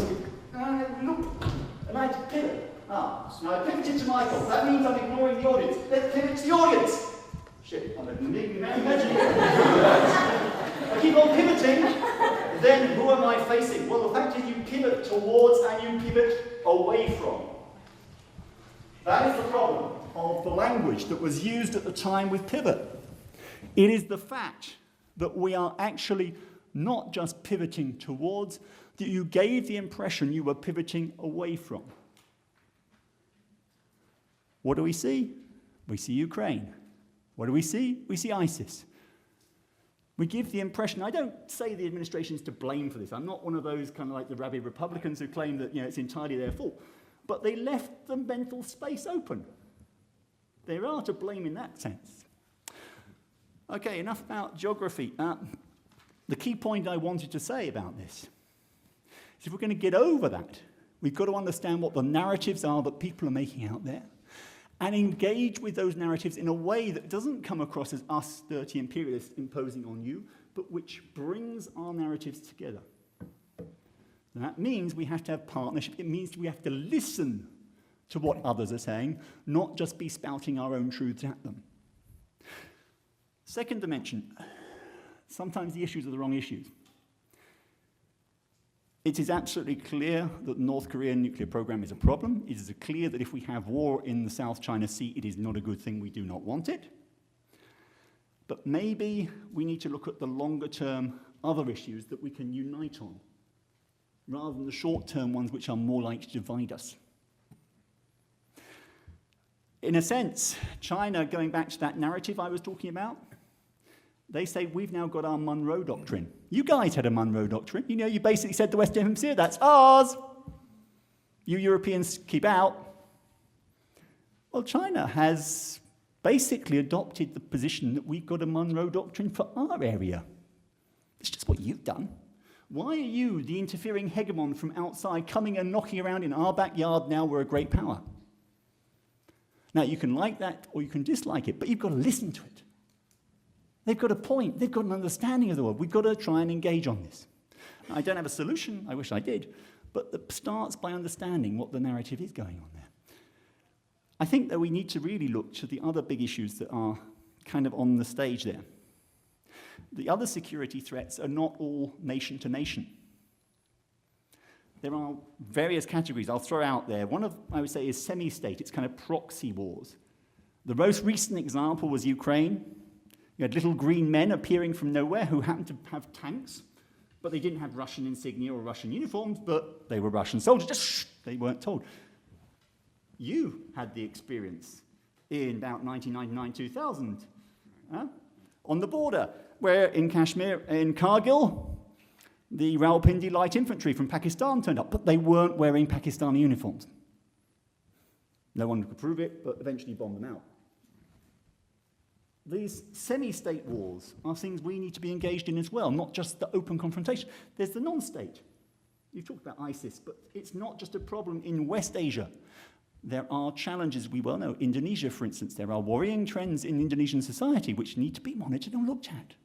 And I had to pivot. So I pivoted to Michael. That means I'm ignoring the audience. Let's pivot to the audience. Shit, I'm imagining I keep on pivoting. Then who am I facing? Well, the fact is you pivot towards and you pivot away from. That is the problem of the language that was used at the time with pivot. It is the fact that we are actually not just pivoting towards, that you gave the impression you were pivoting away from. What do we see? We see Ukraine. What do we see? We see ISIS. We give the impression, I don't say the administration is to blame for this. I'm not one of those kind of like the rabid Republicans who claim that it's entirely their fault. But they left the mental space open. They are to blame in that sense. Okay, enough about geography. The key point I wanted to say about this is if we're going to get over that, we've got to understand what the narratives are that people are making out there and engage with those narratives in a way that doesn't come across as us dirty imperialists imposing on you, but which brings our narratives together. And that means we have to have partnership. It means we have to listen to what others are saying, not just be spouting our own truths at them. Second dimension, sometimes the issues are the wrong issues. It is absolutely clear that the North Korean nuclear program is a problem. It is clear that if we have war in the South China Sea, it is not a good thing. We do not want it. But maybe we need to look at the longer-term other issues that we can unite on, rather than the short-term ones which are more likely to divide us. In a sense, China, going back to that narrative I was talking about, they say we've now got our Monroe Doctrine. You guys had a Monroe Doctrine. You basically said the Western Hemisphere, that's ours. You Europeans keep out. Well, China has basically adopted the position that we've got a Monroe Doctrine for our area. It's just what you've done. Why are you, the interfering hegemon from outside, coming and knocking around in our backyard now we're a great power? Now, you can like that or you can dislike it, but you've got to listen to it. They've got a point. They've got an understanding of the world. We've got to try and engage on this. I don't have a solution. I wish I did. But it starts by understanding what the narrative is going on there. I think that we need to really look to the other big issues that are kind of on the stage there. The other security threats are not all nation to nation. There are various categories I'll throw out there. One of, I would say, is semi-state. It's kind of proxy wars. The most recent example was Ukraine. You had little green men appearing from nowhere who happened to have tanks, but they didn't have Russian insignia or Russian uniforms, but they were Russian soldiers. Just they weren't told. You had the experience in about 1999-2000 on the border, where in Kashmir, in Kargil, the Rawalpindi light infantry from Pakistan turned up, but they weren't wearing Pakistani uniforms. No one could prove it, but eventually bombed them out. These semi-state wars are things we need to be engaged in as well, not just the open confrontation. There's the non-state. You talked about ISIS, but it's not just a problem in West Asia. There are challenges, we well know. Indonesia, for instance, there are worrying trends in Indonesian society which need to be monitored and looked at.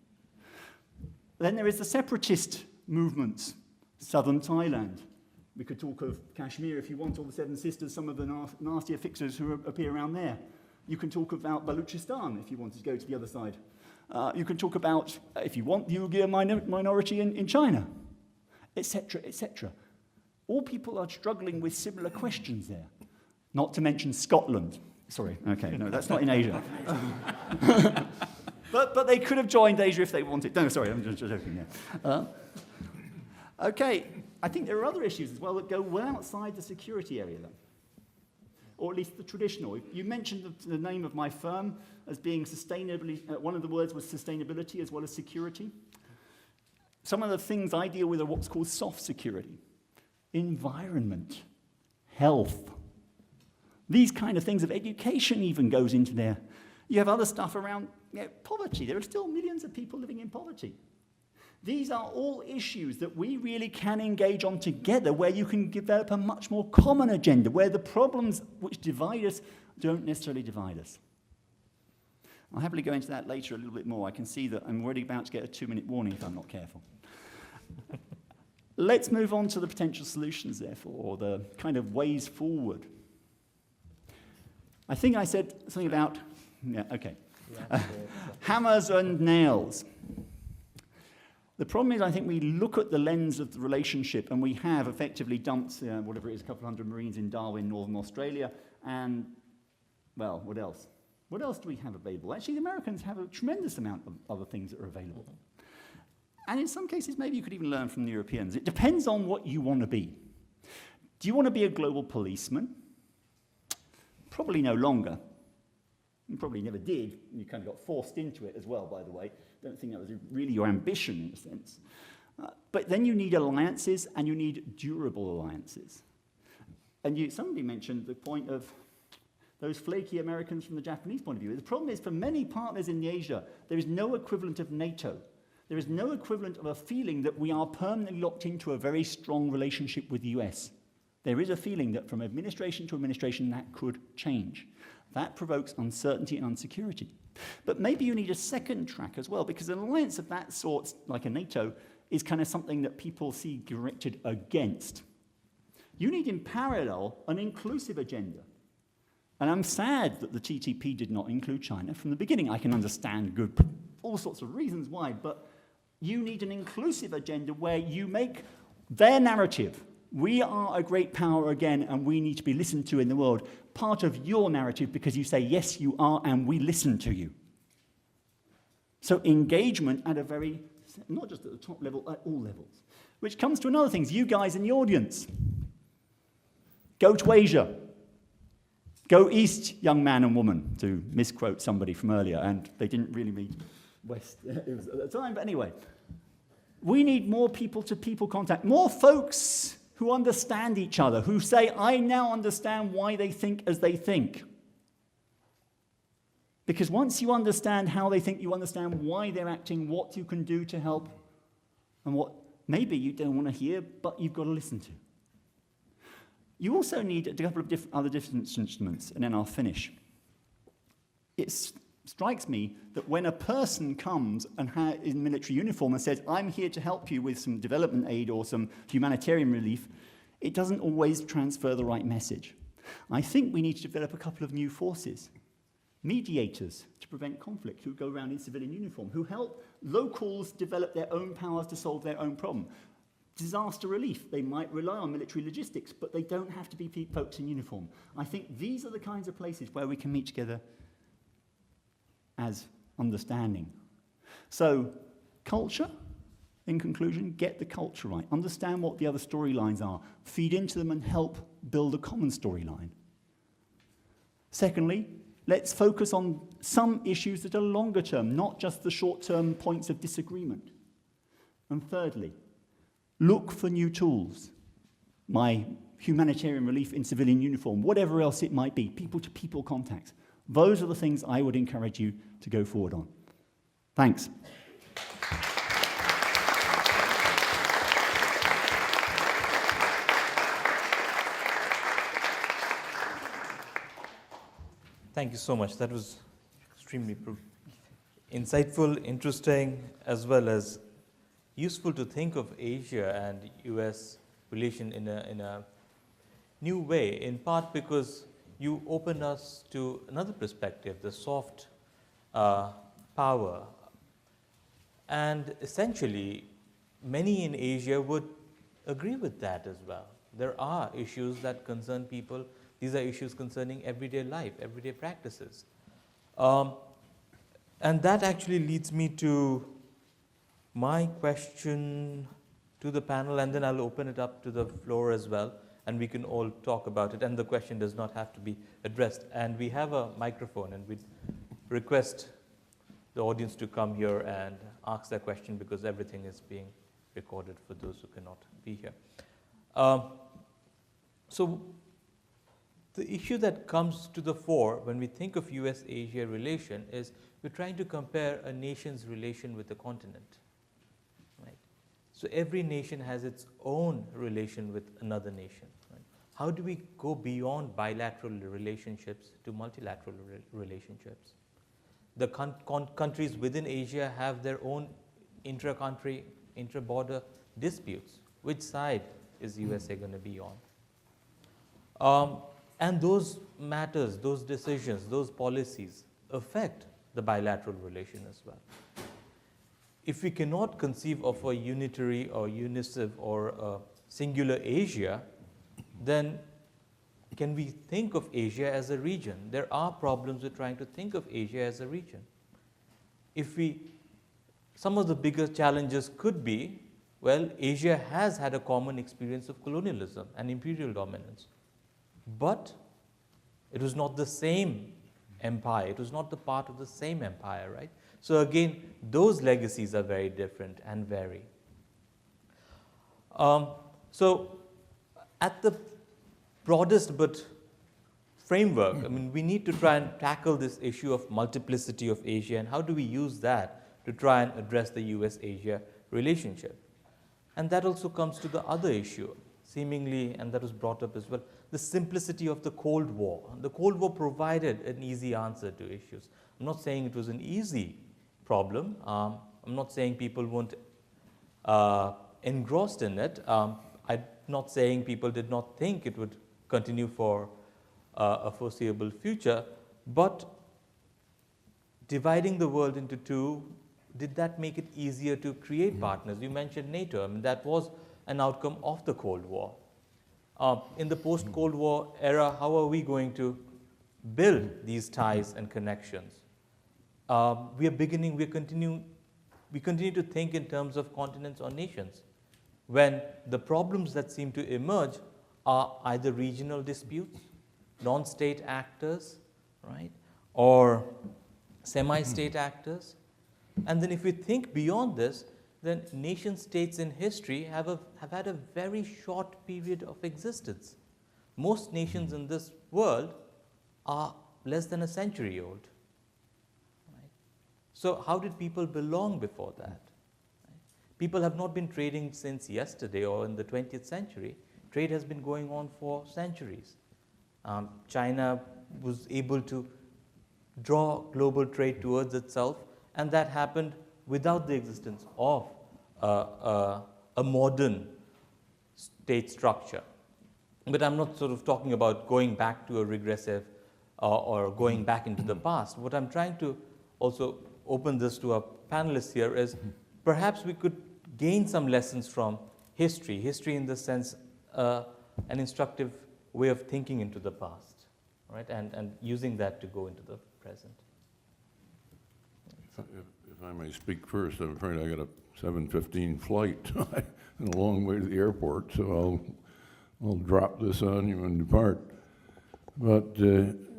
Then there is the separatist movements, southern Thailand. We could talk of Kashmir if you want, or the Seven Sisters, some of the nastier fixers who appear around there. You can talk about Baluchistan if you wanted to go to the other side. You can talk about, if you want, the Uyghur minority in China, etc., etc. All people are struggling with similar questions there. Not to mention Scotland. Sorry, okay, no, that's not in Asia. but they could have joined Asia if they wanted. No, sorry, I'm just joking there. Okay, I think there are other issues as well that go well outside the security area then. Or at least the traditional. You mentioned the name of my firm as being sustainably, one of the words was sustainability as well as security. Some of the things I deal with are what's called soft security. Environment, health. These kind of things of education even goes into there. You have other stuff around poverty. There are still millions of people living in poverty. These are all issues that we really can engage on together, where you can develop a much more common agenda, where the problems which divide us don't necessarily divide us. I'll happily go into that later a little bit more. I can see that I'm already about to get a 2-minute warning if I'm not careful. Let's move on to the potential solutions, therefore, or the kind of ways forward. I think I said something about, hammers and nails. The problem is, I think we look at the lens of the relationship, and we have effectively dumped, whatever it is, a couple hundred Marines in Darwin, Northern Australia, and, well, what else? What else do we have available? Actually, the Americans have a tremendous amount of other things that are available. And in some cases, maybe you could even learn from the Europeans. It depends on what you want to be. Do you want to be a global policeman? Probably no longer. You probably never did. You kind of got forced into it as well, by the way. Don't think that was really your ambition, in a sense. But then you need alliances, and you need durable alliances. And somebody mentioned the point of those flaky Americans from the Japanese point of view. The problem is, for many partners in Asia, there is no equivalent of NATO. There is no equivalent of a feeling that we are permanently locked into a very strong relationship with the US. There is a feeling that from administration to administration that could change. That provokes uncertainty and insecurity. But maybe you need a second track as well, because an alliance of that sort, like a NATO, is kind of something that people see directed against. You need, in parallel, an inclusive agenda. And I'm sad that the TTP did not include China from the beginning. I can understand all sorts of reasons why, but you need an inclusive agenda where you make their narrative, we are a great power again, and we need to be listened to in the world, part of your narrative, because you say, yes, you are, and we listen to you. So engagement at a very, not just at the top level, at all levels. Which comes to another thing, you guys in the audience. Go to Asia. Go east, young man and woman, to misquote somebody from earlier, and they didn't really mean west it was at the time, but anyway. We need more people-to-people contact, more folks who understand each other, who say, I now understand why they think as they think. Because once you understand how they think, you understand why they're acting, what you can do to help, and what maybe you don't want to hear, but you've got to listen to. You also need a couple of other different instruments, and then I'll finish. It strikes me that when a person comes and in military uniform and says, I'm here to help you with some development aid or some humanitarian relief, it doesn't always transfer the right message. I think we need to develop a couple of new forces. Mediators to prevent conflict, who go around in civilian uniform, who help locals develop their own powers to solve their own problem. Disaster relief, they might rely on military logistics, but they don't have to be folks in uniform. I think these are the kinds of places where we can meet together as understanding. So, culture, in conclusion, get the culture right. Understand what the other storylines are. Feed into them and help build a common storyline. Secondly, let's focus on some issues that are longer term, not just the short-term points of disagreement. And thirdly, look for new tools. My humanitarian relief in civilian uniform, whatever else it might be, people-to-people contacts. Those are the things I would encourage you to go forward on. Thanks. Thank you so much. That was extremely insightful, interesting, as well as useful to think of Asia and US relation in a new way, in part because you open us to another perspective, the soft power. And essentially, many in Asia would agree with that as well. There are issues that concern people. These are issues concerning everyday life, everyday practices. And that actually leads me to my question to the panel, and then I'll open it up to the floor as well, and we can all talk about it, and the question does not have to be addressed. And we have a microphone, and we request the audience to come here and ask their question, because everything is being recorded for those who cannot be here. So the issue that comes to the fore when we think of US-Asia relation is we're trying to compare a nation's relation with a continent. Right? So every nation has its own relation with another nation. Right? How do we go beyond bilateral relationships to multilateral relationships? The countries within Asia have their own intra-country, intra-border disputes. Which side is USA going to be on? And those matters, those decisions, those policies affect the bilateral relation as well. If we cannot conceive of a unitary or uniciv or a singular Asia, then can we think of Asia as a region? There are problems with trying to think of Asia as a region. Some of the bigger challenges could be, well, Asia has had a common experience of colonialism and imperial dominance. But it was not the same empire. It was not the part of the same empire, right? So again, those legacies are very different and vary. So at the broadest but framework, I mean, we need to try and tackle this issue of multiplicity of Asia, and how do we use that to try and address the US-Asia relationship? And that also comes to the other issue, seemingly, and that was brought up as well, the simplicity of the Cold War. The Cold War provided an easy answer to issues. I'm not saying it was an easy problem. I'm not saying people weren't engrossed in it. I'm not saying people did not think it would continue for a foreseeable future, but dividing the world into two, did that make it easier to create partners? You mentioned NATO. I mean, that was an outcome of the Cold War. In the post-Cold War era, how are we going to build these ties and connections? We continue to think in terms of continents or nations, when the problems that seem to emerge are either regional disputes, non-state actors, right, or semi-state actors. And then if we think beyond this, then nation states in history have had a very short period of existence. Most nations in this world are less than a century old. Right? So how did people belong before that? Right? People have not been trading since yesterday or in the 20th century. Trade has been going on for centuries. China was able to draw global trade towards itself, and that happened without the existence of a modern state structure. But I'm not sort of talking about going back to a regressive or going back into the past. What I'm trying to also open this to our panelists here is perhaps we could gain some lessons from history in the sense an instructive way of thinking into the past, right? And using that to go into the present. If I may speak first, I'm afraid I got a 7:15 flight and a long way to the airport, so I'll drop this on you and depart. But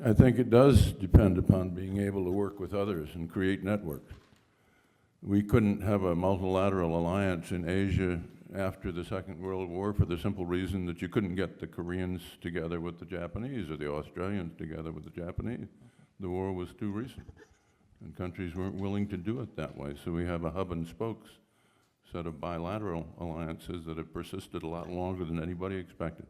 I think it does depend upon being able to work with others and create networks. We couldn't have a multilateral alliance in Asia after the Second World War for the simple reason that you couldn't get the Koreans together with the Japanese or the Australians together with the Japanese. The war was too recent, and countries weren't willing to do it that way. So we have a hub and spokes set of bilateral alliances that have persisted a lot longer than anybody expected.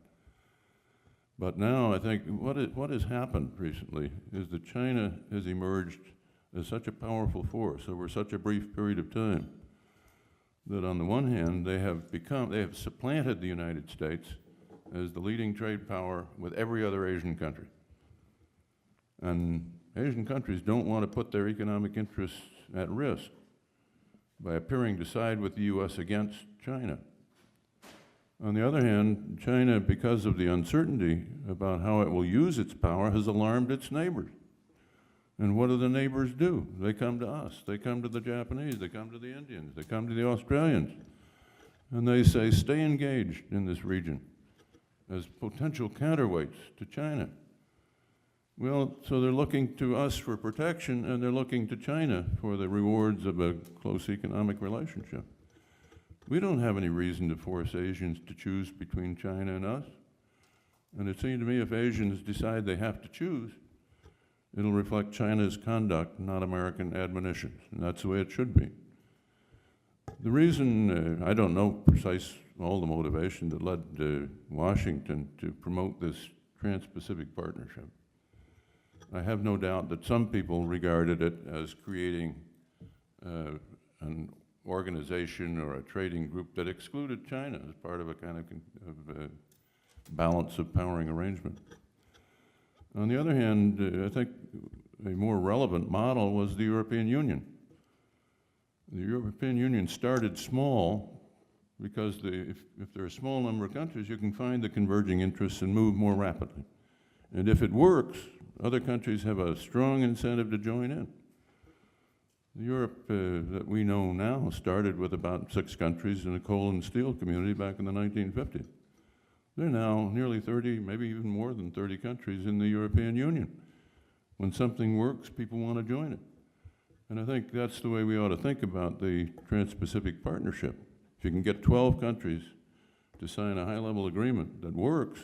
But now I think what has happened recently is that China has emerged as such a powerful force over such a brief period of time that on the one hand they have supplanted the United States as the leading trade power with every other Asian country. And Asian countries don't want to put their economic interests at risk by appearing to side with the US against China. On the other hand, China, because of the uncertainty about how it will use its power, has alarmed its neighbors. And what do the neighbors do? They come to us, they come to the Japanese, they come to the Indians, they come to the Australians, and they say, stay engaged in this region as potential counterweights to China. Well, so they're looking to us for protection, and they're looking to China for the rewards of a close economic relationship. We don't have any reason to force Asians to choose between China and us. And it seemed to me if Asians decide they have to choose, it'll reflect China's conduct, not American admonitions. And that's the way it should be. The reason, I don't know all the motivation that led Washington to promote this Trans-Pacific Partnership. I have no doubt that some people regarded it as creating an organization or a trading group that excluded China as part of a kind of balance of powering arrangement. On the other hand, I think a more relevant model was the European Union. The European Union started small because if there are a small number of countries, you can find the converging interests and move more rapidly. And if it works, other countries have a strong incentive to join in. The Europe that we know now started with about 6 countries in a coal and steel community back in the 1950s. There are now nearly 30, maybe even more than 30 countries in the European Union. When something works, people want to join it. And I think that's the way we ought to think about the Trans-Pacific Partnership. If you can get 12 countries to sign a high-level agreement that works,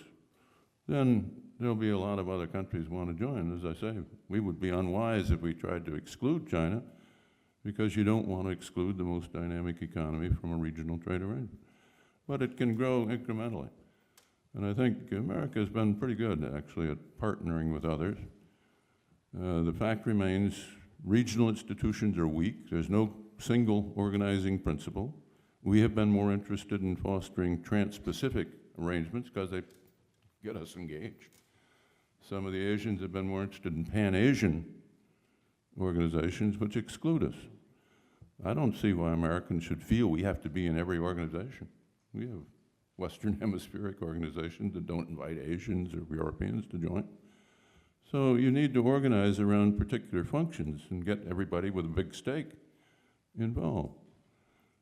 then there'll be a lot of other countries want to join. As I say, we would be unwise if we tried to exclude China, because you don't want to exclude the most dynamic economy from a regional trade arrangement. But it can grow incrementally. And I think America has been pretty good, actually, at partnering with others. The fact remains, regional institutions are weak. There's no single organizing principle. We have been more interested in fostering trans-Pacific arrangements because they get us engaged. Some of the Asians have been more interested in Pan-Asian organizations which exclude us. I don't see why Americans should feel we have to be in every organization. We have Western Hemispheric organizations that don't invite Asians or Europeans to join. So you need to organize around particular functions and get everybody with a big stake involved.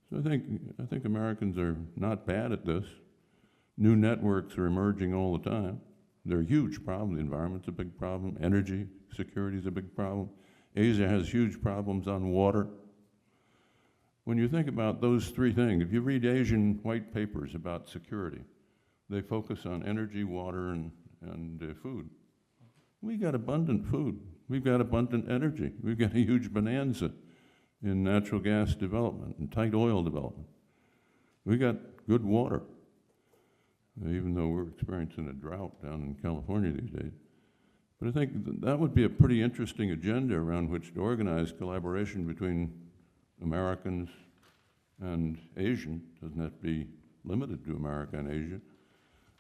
So I think Americans are not bad at this. New networks are emerging all the time. They're a huge problem. The environment's a big problem. Energy security is a big problem. Asia has huge problems on water. When you think about those 3 things, if you read Asian white papers about security, they focus on energy, water, and food. We got abundant food. We've got abundant energy. We've got a huge bonanza in natural gas development and tight oil development. We got good water, even though we're experiencing a drought down in California these days. But I think that would be a pretty interesting agenda around which to organize collaboration between Americans and Asian. Doesn't have to be limited to America and Asia.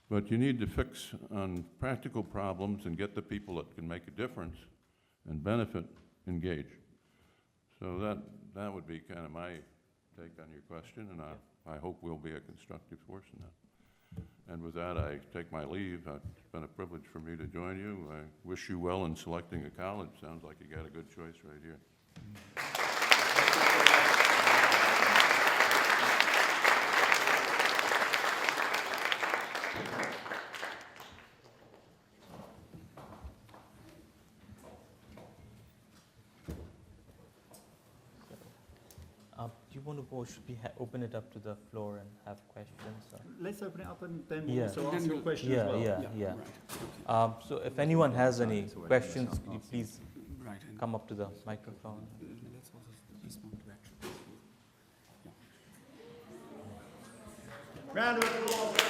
But you need to fix on practical problems and get the people that can make a difference and benefit engaged. So that would be kind of my take on your question, and I hope we'll be a constructive force in that. And with that, I take my leave. It's been a privilege for me to join you. I wish you well in selecting a college. Sounds like you got a good choice right here. Do you want to go, should we open it up to the floor and have questions? Let's open it up and then Yeah. we'll also ask your question Yeah, as well. yeah. Right. So if anyone has any questions, could you please Right. And come up to the microphone? let's also respond to that. Round of applause.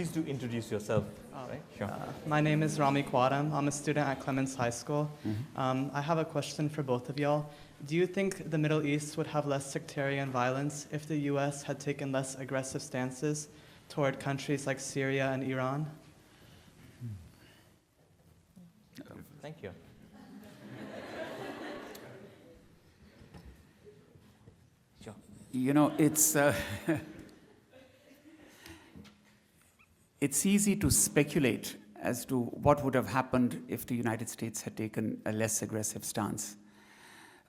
Please do introduce yourself. Right? Sure. My name is Rami Kwadam. I'm a student at Clements High School. I have a question for both of y'all. Do you think the Middle East would have less sectarian violence if the US had taken less aggressive stances toward countries like Syria and Iran? Thank you. Sure. You know, it's it's easy to speculate as to what would have happened if the United States had taken a less aggressive stance.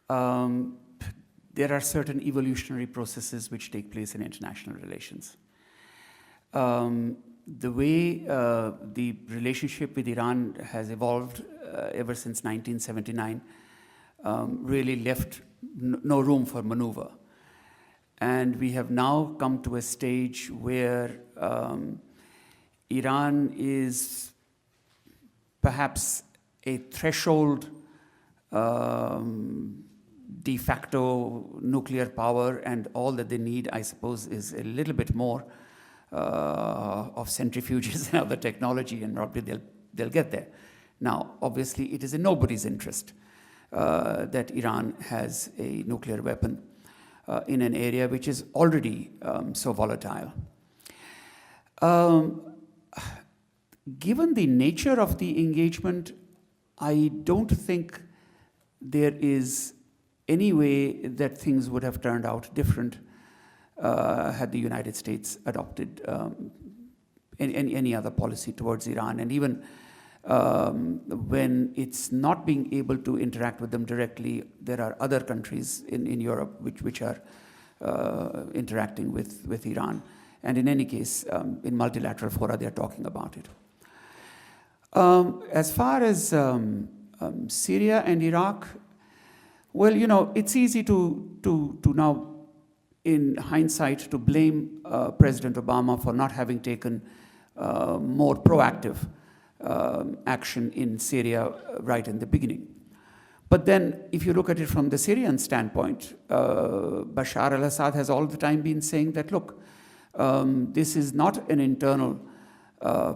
There are certain evolutionary processes which take place in international relations. The way the relationship with Iran has evolved ever since 1979 really left no room for maneuver. And we have now come to a stage where Iran is perhaps a threshold de facto nuclear power, and all that they need, I suppose, is a little bit more of centrifuges and other technology, and probably they'll get there. Now, obviously, it is in nobody's interest that Iran has a nuclear weapon in an area which is already so volatile. Given the nature of the engagement, I don't think there is any way that things would have turned out different had the United States adopted any other policy towards Iran. And even when it's not being able to interact with them directly, there are other countries in Europe which are interacting with Iran. And in any case, in multilateral fora, they're talking about it. As far as Syria and Iraq, well, you know, it's easy to now, in hindsight, to blame President Obama for not having taken more proactive action in Syria right in the beginning. But then, if you look at it from the Syrian standpoint, Bashar al-Assad has all the time been saying that, look, this is not an internal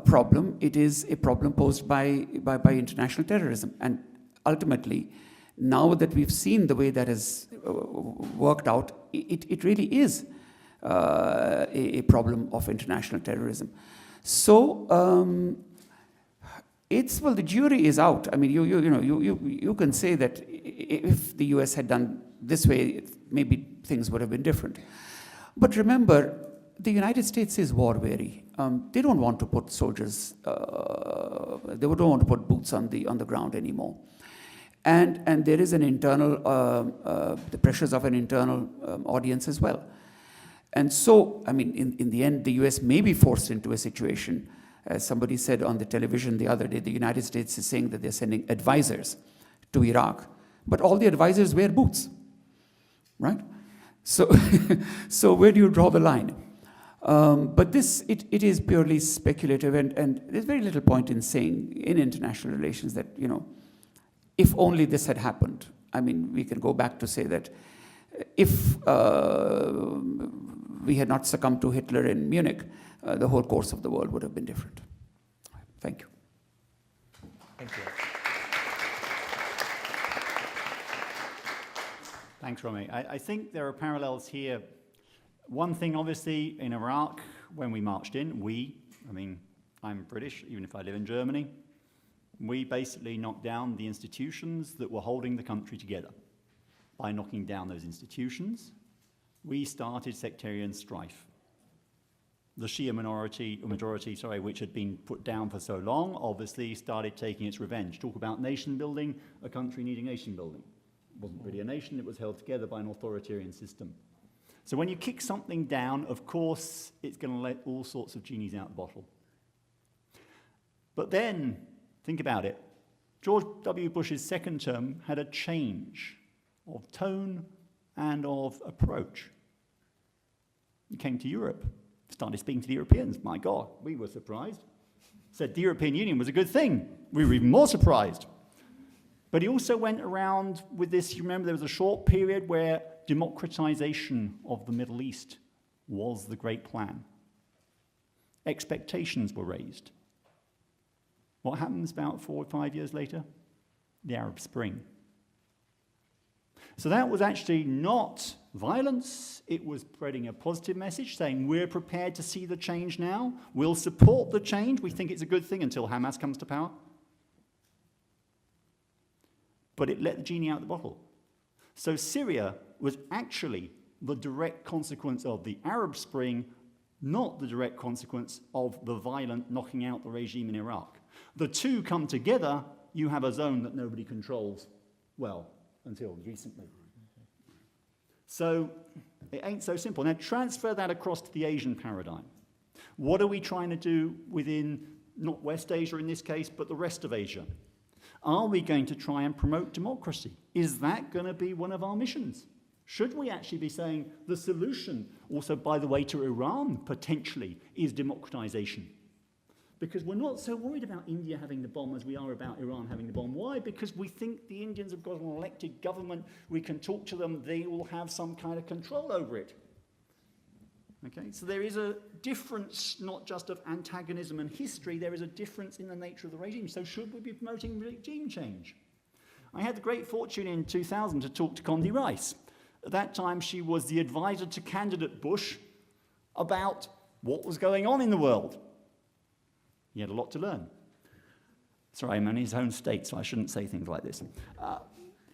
problem, it is a problem posed by international terrorism. And ultimately, now that we've seen the way that has worked out, it really is a problem of international terrorism. So well, the jury is out. I mean, you can say that if the US had done this way, maybe things would have been different. But remember, the United States is war weary. They don't want to put soldiers, they don't want to put boots on the ground anymore. And there is an internal, the pressures of an internal audience as well. And so, I mean, in the end, the US may be forced into a situation, as somebody said on the television the other day, the United States is saying that they're sending advisors to Iraq, but all the advisors wear boots, right? So, so where do you draw the line? But this, it is purely speculative, and there's very little point in saying in international relations that, you know, if only this had happened. I mean, we can go back to say that if we had not succumbed to Hitler in Munich, the whole course of the world would have been different. Thank you. Thank you. Thanks, Rami. I think there are parallels here. One thing, obviously, in Iraq, when we marched in, I'm British, even if I live in Germany, we basically knocked down the institutions that were holding the country together. By knocking down those institutions, we started sectarian strife. The Shia majority, which had been put down for so long, obviously started taking its revenge. Talk about nation building, a country needing nation building. It wasn't really a nation, it was held together by an authoritarian system. So when you kick something down, of course, it's going to let all sorts of genies out the bottle. But then, think about it. George W. Bush's second term had a change of tone and of approach. He came to Europe, started speaking to the Europeans. My God, we were surprised. Said the European Union was a good thing. We were even more surprised. But he also went around with this, you remember there was a short period where democratization of the Middle East was the great plan. expectations were raised. What happens about 4 or 5 years later? The Arab Spring. So that was actually not violence. It was spreading a positive message, saying we're prepared to see the change now. We'll support the change. We think it's a good thing until Hamas comes to power. But it let the genie out of the bottle. So Syria was actually the direct consequence of the Arab Spring, not the direct consequence of the violent knocking out the regime in Iraq. The two come together, you have a zone that nobody controls, well, until recently. So it ain't so simple. Now transfer that across to the Asian paradigm. What are we trying to do within, not West Asia in this case, but the rest of Asia? Are we going to try and promote democracy? Is that going to be one of our missions? Should we actually be saying the solution, also by the way, to Iran potentially is democratization? Because we're not so worried about India having the bomb as we are about Iran having the bomb. Why? Because we think the Indians have got an elected government, we can talk to them, they will have some kind of control over it. Okay, so there is a difference, not just of antagonism and history, there is a difference in the nature of the regime. So should we be promoting regime change? I had the great fortune in 2000 to talk to Condi Rice. At that time, she was the advisor to candidate Bush about what was going on in the world. He had a lot to learn. Sorry, I'm in his own state, so I shouldn't say things like this.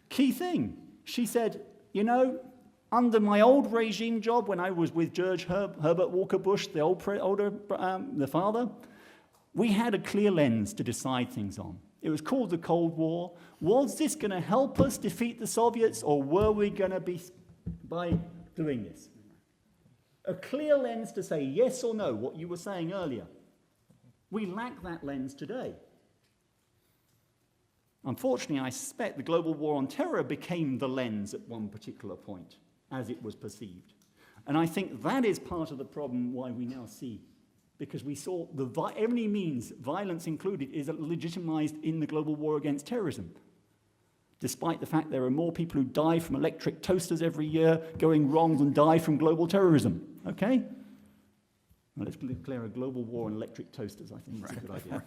Key thing, she said, you know, under my old regime job, when I was with George Herbert Walker Bush, the father, we had a clear lens to decide things on. It was called the Cold War. Was this going to help us defeat the Soviets, or were we going to be by doing this? A clear lens to say yes or no, what you were saying earlier. We lack that lens today. Unfortunately, I suspect the global war on terror became the lens at one particular point, as it was perceived. And I think that is part of the problem why we now see, because we saw any means, violence included, is legitimized in the global war against terrorism. Despite the fact there are more people who die from electric toasters every year going wrong than die from global terrorism, okay? Well, let's declare a global war on electric toasters, I think that's a good idea.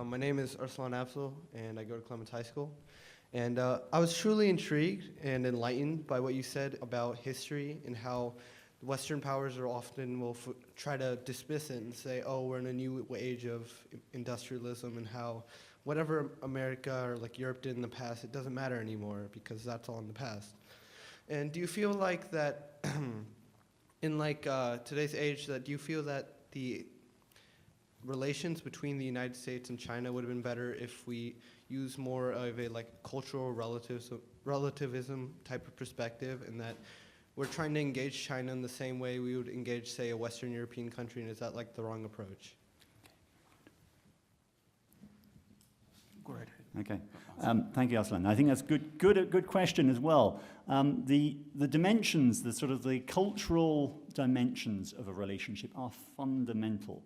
My name is Arslan Afzal, and I go to Clements High School. And I was truly intrigued and enlightened by what you said about history and how Western powers are often will try to dismiss it and say, oh, we're in a new age of industrialism, and how whatever America or like Europe did in the past, it doesn't matter anymore because that's all in the past. And do you feel like that in like today's age, that do you feel that the relations between the United States and China would have been better if we use more of a like cultural relativism type of perspective, and that we're trying to engage China in the same way we would engage, say, a Western European country, and is that like the wrong approach? Go ahead. Okay. Thank you, Aslan. I think that's a good question as well. The dimensions, the sort of the cultural dimensions of a relationship are fundamental.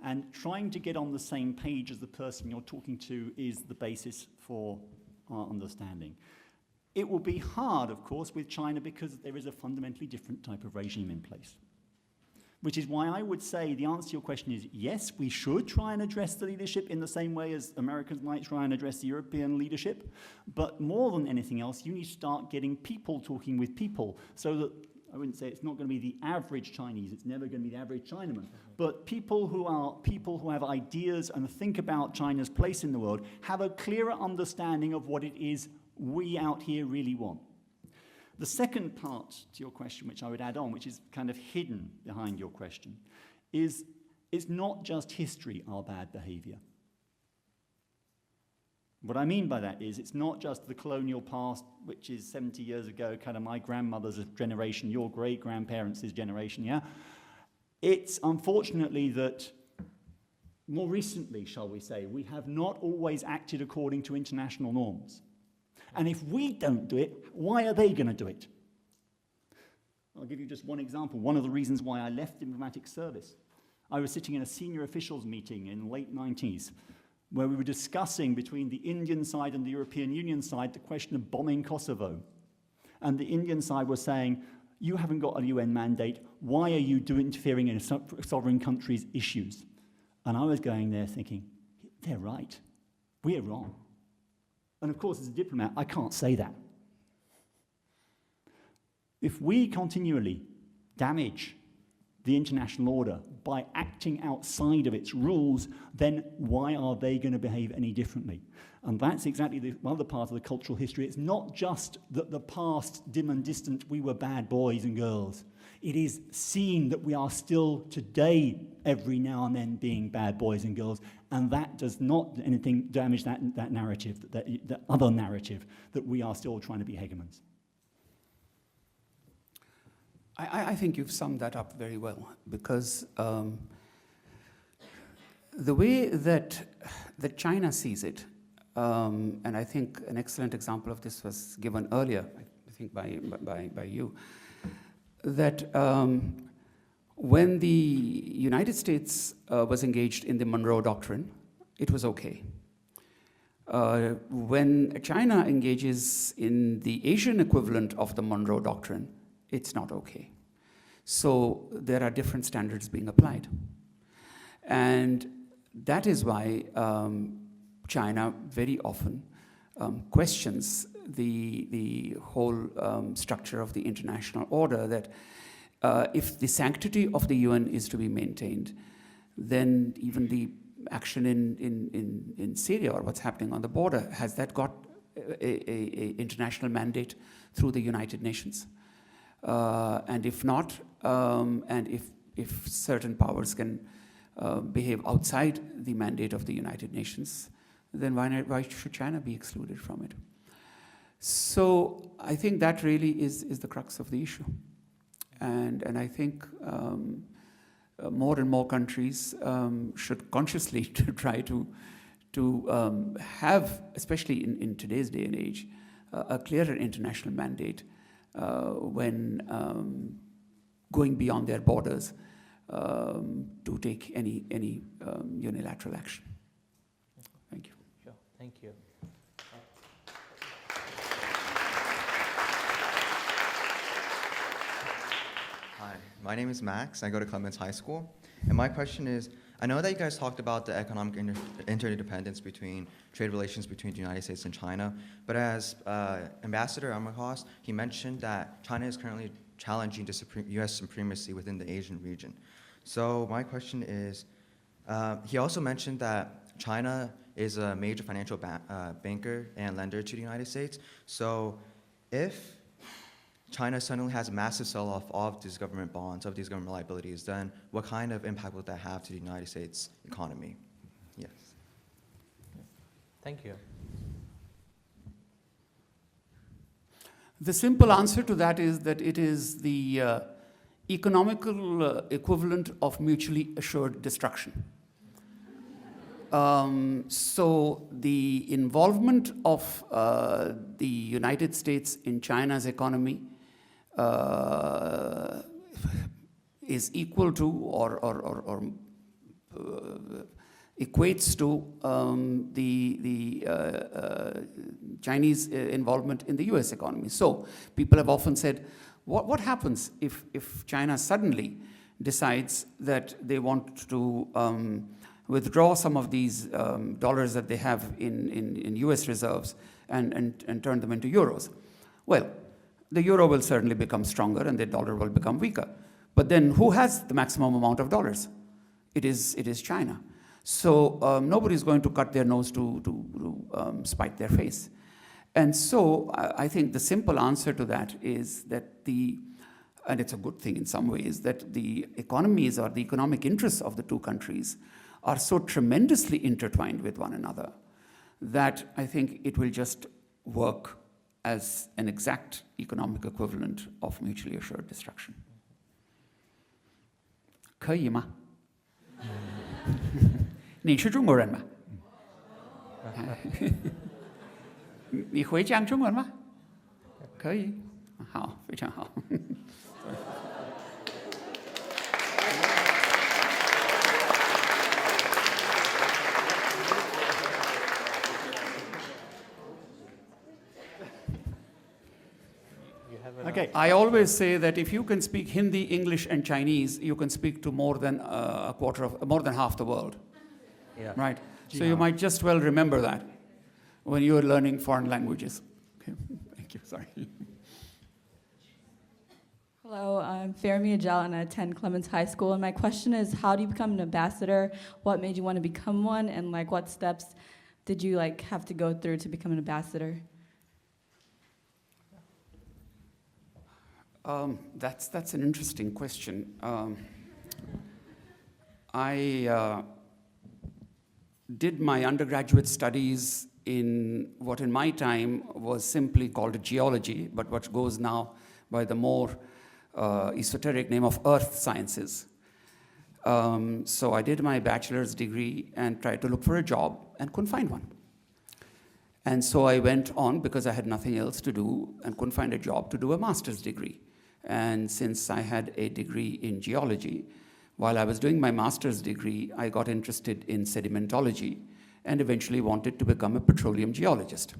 And trying to get on the same page as the person you're talking to is the basis for our understanding. It will be hard, of course, with China because there is a fundamentally different type of regime in place. Which is why I would say the answer to your question is yes, we should try and address the leadership in the same way as Americans might try and address the European leadership. But more than anything else, you need to start getting people talking with people so that, I wouldn't say it's not going to be the average Chinese, it's never going to be the average Chinaman, but people who have ideas and think about China's place in the world have a clearer understanding of what it is we out here really want. The second part to your question, which I would add on, which is kind of hidden behind your question, is it's not just history, our bad behavior. What I mean by that is it's not just the colonial past, which is 70 years ago, kind of my grandmother's generation, your great-grandparents' generation, yeah? It's unfortunately that more recently, shall we say, we have not always acted according to international norms. And if we don't do it, why are they going to do it? I'll give you just one example. One of the reasons why I left diplomatic service. I was sitting in a senior officials meeting in the late 90s where we were discussing between the Indian side and the European Union side the question of bombing Kosovo. And the Indian side was saying, You haven't got a UN mandate. Why are you interfering in a sovereign country's issues? And I was going there thinking, they're right. We're wrong. And of course, as a diplomat, I can't say that. If we continually damage the international order by acting outside of its rules, then why are they going to behave any differently? And that's exactly the other part of the cultural history. It's not just that the past, dim and distant, we were bad boys and girls. It is seen that we are still today, every now and then, being bad boys and girls, and that does not anything damage that narrative, that other narrative, that we are still trying to be hegemons. I think you've summed that up very well, because the way that China sees it, and I think an excellent example of this was given earlier, I think by you, that when the United States was engaged in the Monroe Doctrine, it was okay. When China engages in the Asian equivalent of the Monroe Doctrine, it's not okay. So there are different standards being applied. And that is why China very often questions the whole structure of the international order, that if the sanctity of the UN is to be maintained, then even the action in Syria, or what's happening on the border, has that got a international mandate through the United Nations? And if not, and if certain powers can behave outside the mandate of the United Nations, then why should China be excluded from it? So I think that really is the crux of the issue. And I think more and more countries should consciously try to have, especially in today's day and age, a clearer international mandate when going beyond their borders to take any unilateral action. Thank you. Sure, thank you. Hi, my name is Max. I go to Clements High School. And my question is, I know that you guys talked about the economic interdependence between trade relations between the United States and China, but as Ambassador Armacost, he mentioned that China is currently challenging the U.S. supremacy within the Asian region. So my question is, he also mentioned that China is a major financial banker and lender to the United States. So if China suddenly has a massive sell-off of these government bonds, of these government liabilities, then what kind of impact would that have to the United States economy? Yes. Thank you. The simple answer to that is that it is the economical equivalent of mutually assured destruction. So the involvement of the United States in China's economy is equal to or equates to the Chinese involvement in the US economy. So people have often said, what happens if China suddenly decides that they want to withdraw some of these dollars that they have in US reserves and turn them into euros? Well, the euro will certainly become stronger and the dollar will become weaker. But then who has the maximum amount of dollars? It is China. So nobody's going to cut their nose to spite their face. And so I think the simple answer to that is that and it's a good thing in some ways, that the economies or the economic interests of the two countries are so tremendously intertwined with one another that I think it will just work as an exact economic equivalent of mutually assured destruction. 可以吗？你是中国人吗？你会讲中文吗？可以，好，非常好。You have Okay. I always say that if you can speak Hindi, English, and Chinese, you can speak to more than more than half the world, Yeah. right? So you might just well remember that when you are learning foreign languages. Okay, thank you. Sorry. Hello, I'm Fairmia Ajal and I attend Clements High School. And my question is, how do you become an ambassador? What made you want to become one? And like, what steps did you like have to go through to become an ambassador? That's an interesting question. I did my undergraduate studies in what in my time was simply called geology, but what goes now by the more esoteric name of earth sciences. So I did my bachelor's degree and tried to look for a job and couldn't find one. And so I went on, because I had nothing else to do and couldn't find a job, to do a master's degree. And since I had a degree in geology, while I was doing my master's degree, I got interested in sedimentology and eventually wanted to become a petroleum geologist.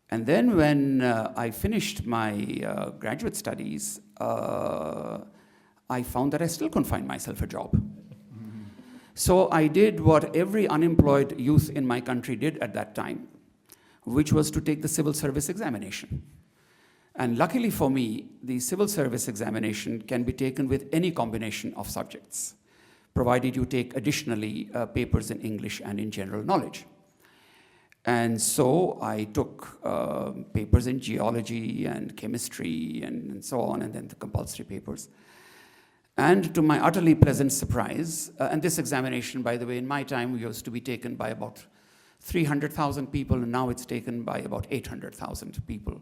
And then when I finished my graduate studies, I found that I still couldn't find myself a job. So I did what every unemployed youth in my country did at that time, which was to take the civil service examination. And luckily for me, the civil service examination can be taken with any combination of subjects, provided you take additionally papers in English and in general knowledge. And so I took papers in geology and chemistry and so on, and then the compulsory papers. And to my utterly pleasant surprise, and this examination, by the way, in my time used to be taken by about 300,000 people, and now it's taken by about 800,000 people.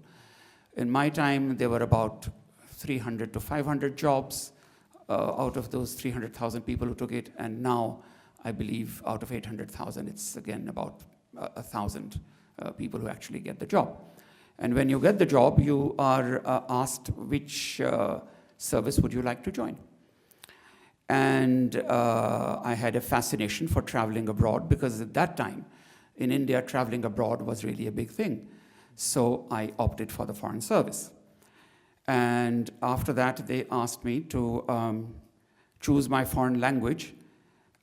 In my time, there were about 300 to 500 jobs out of those 300,000 people who took it, and now I believe out of 800,000, it's again about 1,000 people who actually get the job. And when you get the job, you are asked which service would you like to join. And I had a fascination for traveling abroad, because at that time in India, traveling abroad was really a big thing. So I opted for the Foreign Service. And after that, they asked me to choose my foreign language,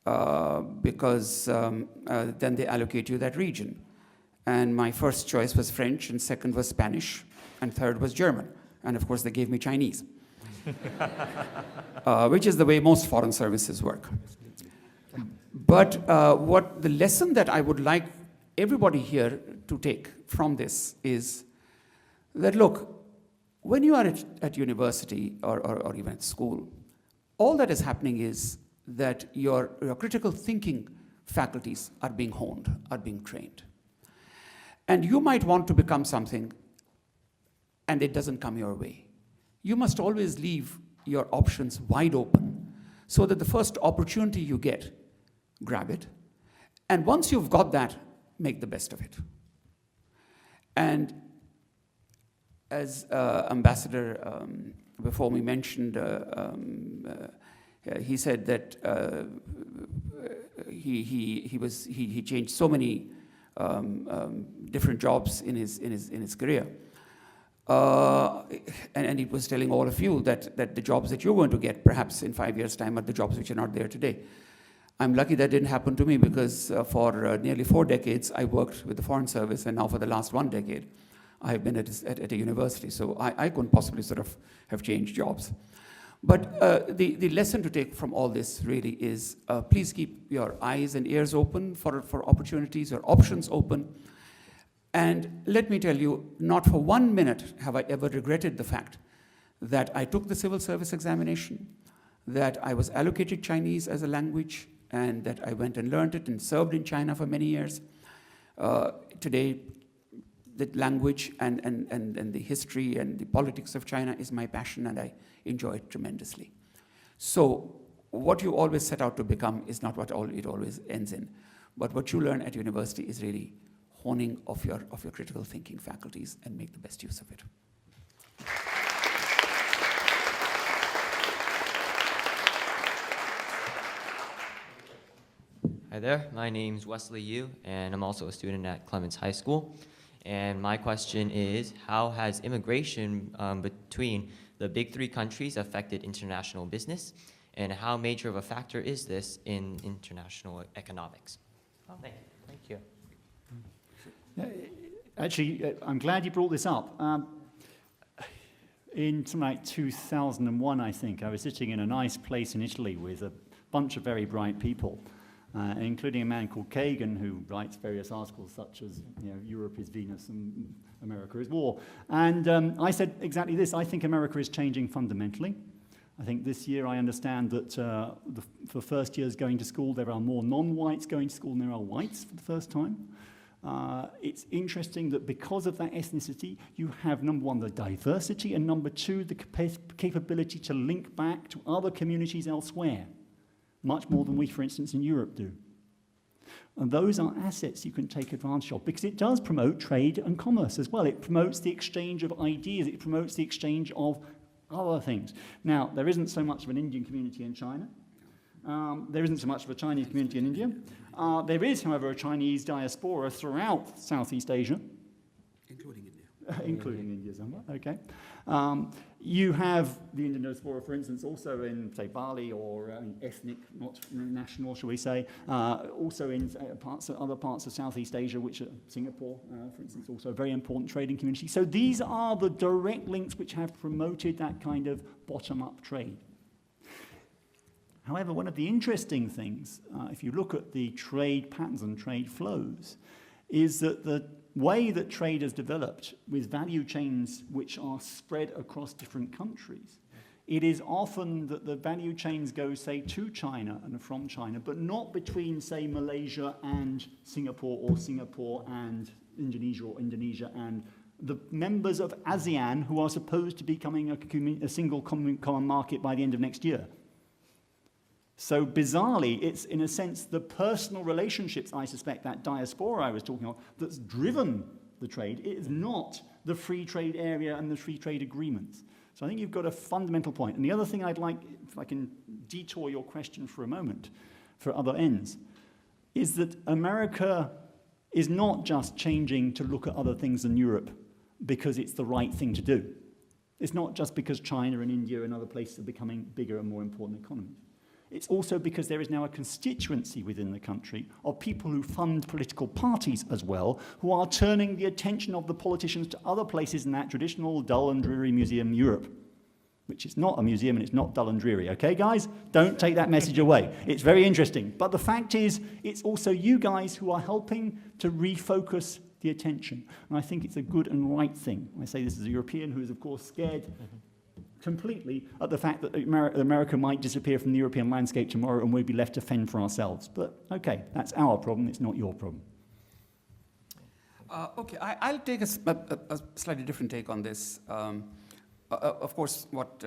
because then they allocate you that region. And my first choice was French, and second was Spanish, and third was German. And of course, they gave me Chinese, which is the way most foreign services work. But what the lesson that I would like everybody here to take from this is that, look, when you are at university or even at school, all that is happening is that your critical thinking faculties are being honed, are being trained. And you might want to become something, and it doesn't come your way. You must always leave your options wide open, so that the first opportunity you get, grab it. And once you've got that, make the best of it. And as Ambassador before me mentioned, he said that he changed so many different jobs in his career, and he was telling all of you that the jobs that you're going to get, perhaps in 5 years' time, are the jobs which are not there today. I'm lucky that didn't happen to me, because for nearly 4 decades I worked with the Foreign Service, and now for the last 1 decade I have been at a university, so I couldn't possibly sort of have changed jobs. But the lesson to take from all this really is, please keep your eyes and ears open for opportunities, your options open. And let me tell you, not for 1 minute have I ever regretted the fact that I took the civil service examination, that I was allocated Chinese as a language, and that I went and learned it and served in China for many years. Today, the language and the history and the politics of China is my passion, and I enjoy it tremendously. So what you always set out to become is not what it always ends in. But what you learn at university is really honing of your critical thinking faculties, and make the best use of it. Hi there, my name's Wesley Yu, and I'm also a student at Clements High School. And my question is, how has immigration between the big three countries affected international business? And how major of a factor is this in international economics? Oh, thank you. Actually, I'm glad you brought this up. In something like 2001, I think, I was sitting in a nice place in Italy with a bunch of very bright people, including a man called Kagan, who writes various articles such as, Europe is Venus and America is war. And I said exactly this. I think America is changing fundamentally. I think this year I understand that for first years going to school, there are more non-whites going to school than there are whites for the first time. It's interesting that because of that ethnicity, you have, number one, the diversity, and number two, the capability to link back to other communities elsewhere, much more than we, for instance, in Europe do. And those are assets you can take advantage of, because it does promote trade and commerce as well. It promotes the exchange of ideas. It promotes the exchange of other things. Now, there isn't so much of an Indian community in China. There isn't so much of a Chinese community in India. There is, however, a Chinese diaspora throughout Southeast Asia. Including India. Including India somewhat, okay. You have the Indian diaspora, for instance, also in, say, Bali, or ethnic, not national, shall we say, also in other parts of Southeast Asia, which are Singapore, for instance, also a very important trading community. So these are the direct links which have promoted that kind of bottom-up trade. However, one of the interesting things, if you look at the trade patterns and trade flows, is that the way that trade has developed with value chains which are spread across different countries, it is often that the value chains go, say, to China and from China, but not between, say, Malaysia and Singapore, or Singapore and Indonesia, or Indonesia and the members of ASEAN, who are supposed to be becoming a single common market by the end of next year. So bizarrely, it's in a sense the personal relationships, I suspect, that diaspora I was talking about, that's driven the trade. It is not the free trade area and the free trade agreements. So I think you've got a fundamental point. And the other thing I'd like, if I can detour your question for a moment, for other ends, is that America is not just changing to look at other things than Europe because it's the right thing to do. It's not just because China and India and other places are becoming bigger and more important economies. It's also because there is now a constituency within the country of people who fund political parties as well, who are turning the attention of the politicians to other places in that traditional dull and dreary museum Europe, which is not a museum and it's not dull and dreary. Okay, guys? Don't take that message away. It's very interesting. But the fact is, it's also you guys who are helping to refocus the attention. And I think it's a good and right thing. I say this as a European who is, of course, scared completely at the fact that America might disappear from the European landscape tomorrow and we'll be left to fend for ourselves. But okay, that's our problem, it's not your problem. Okay, I'll take a slightly different take on this. Of course, what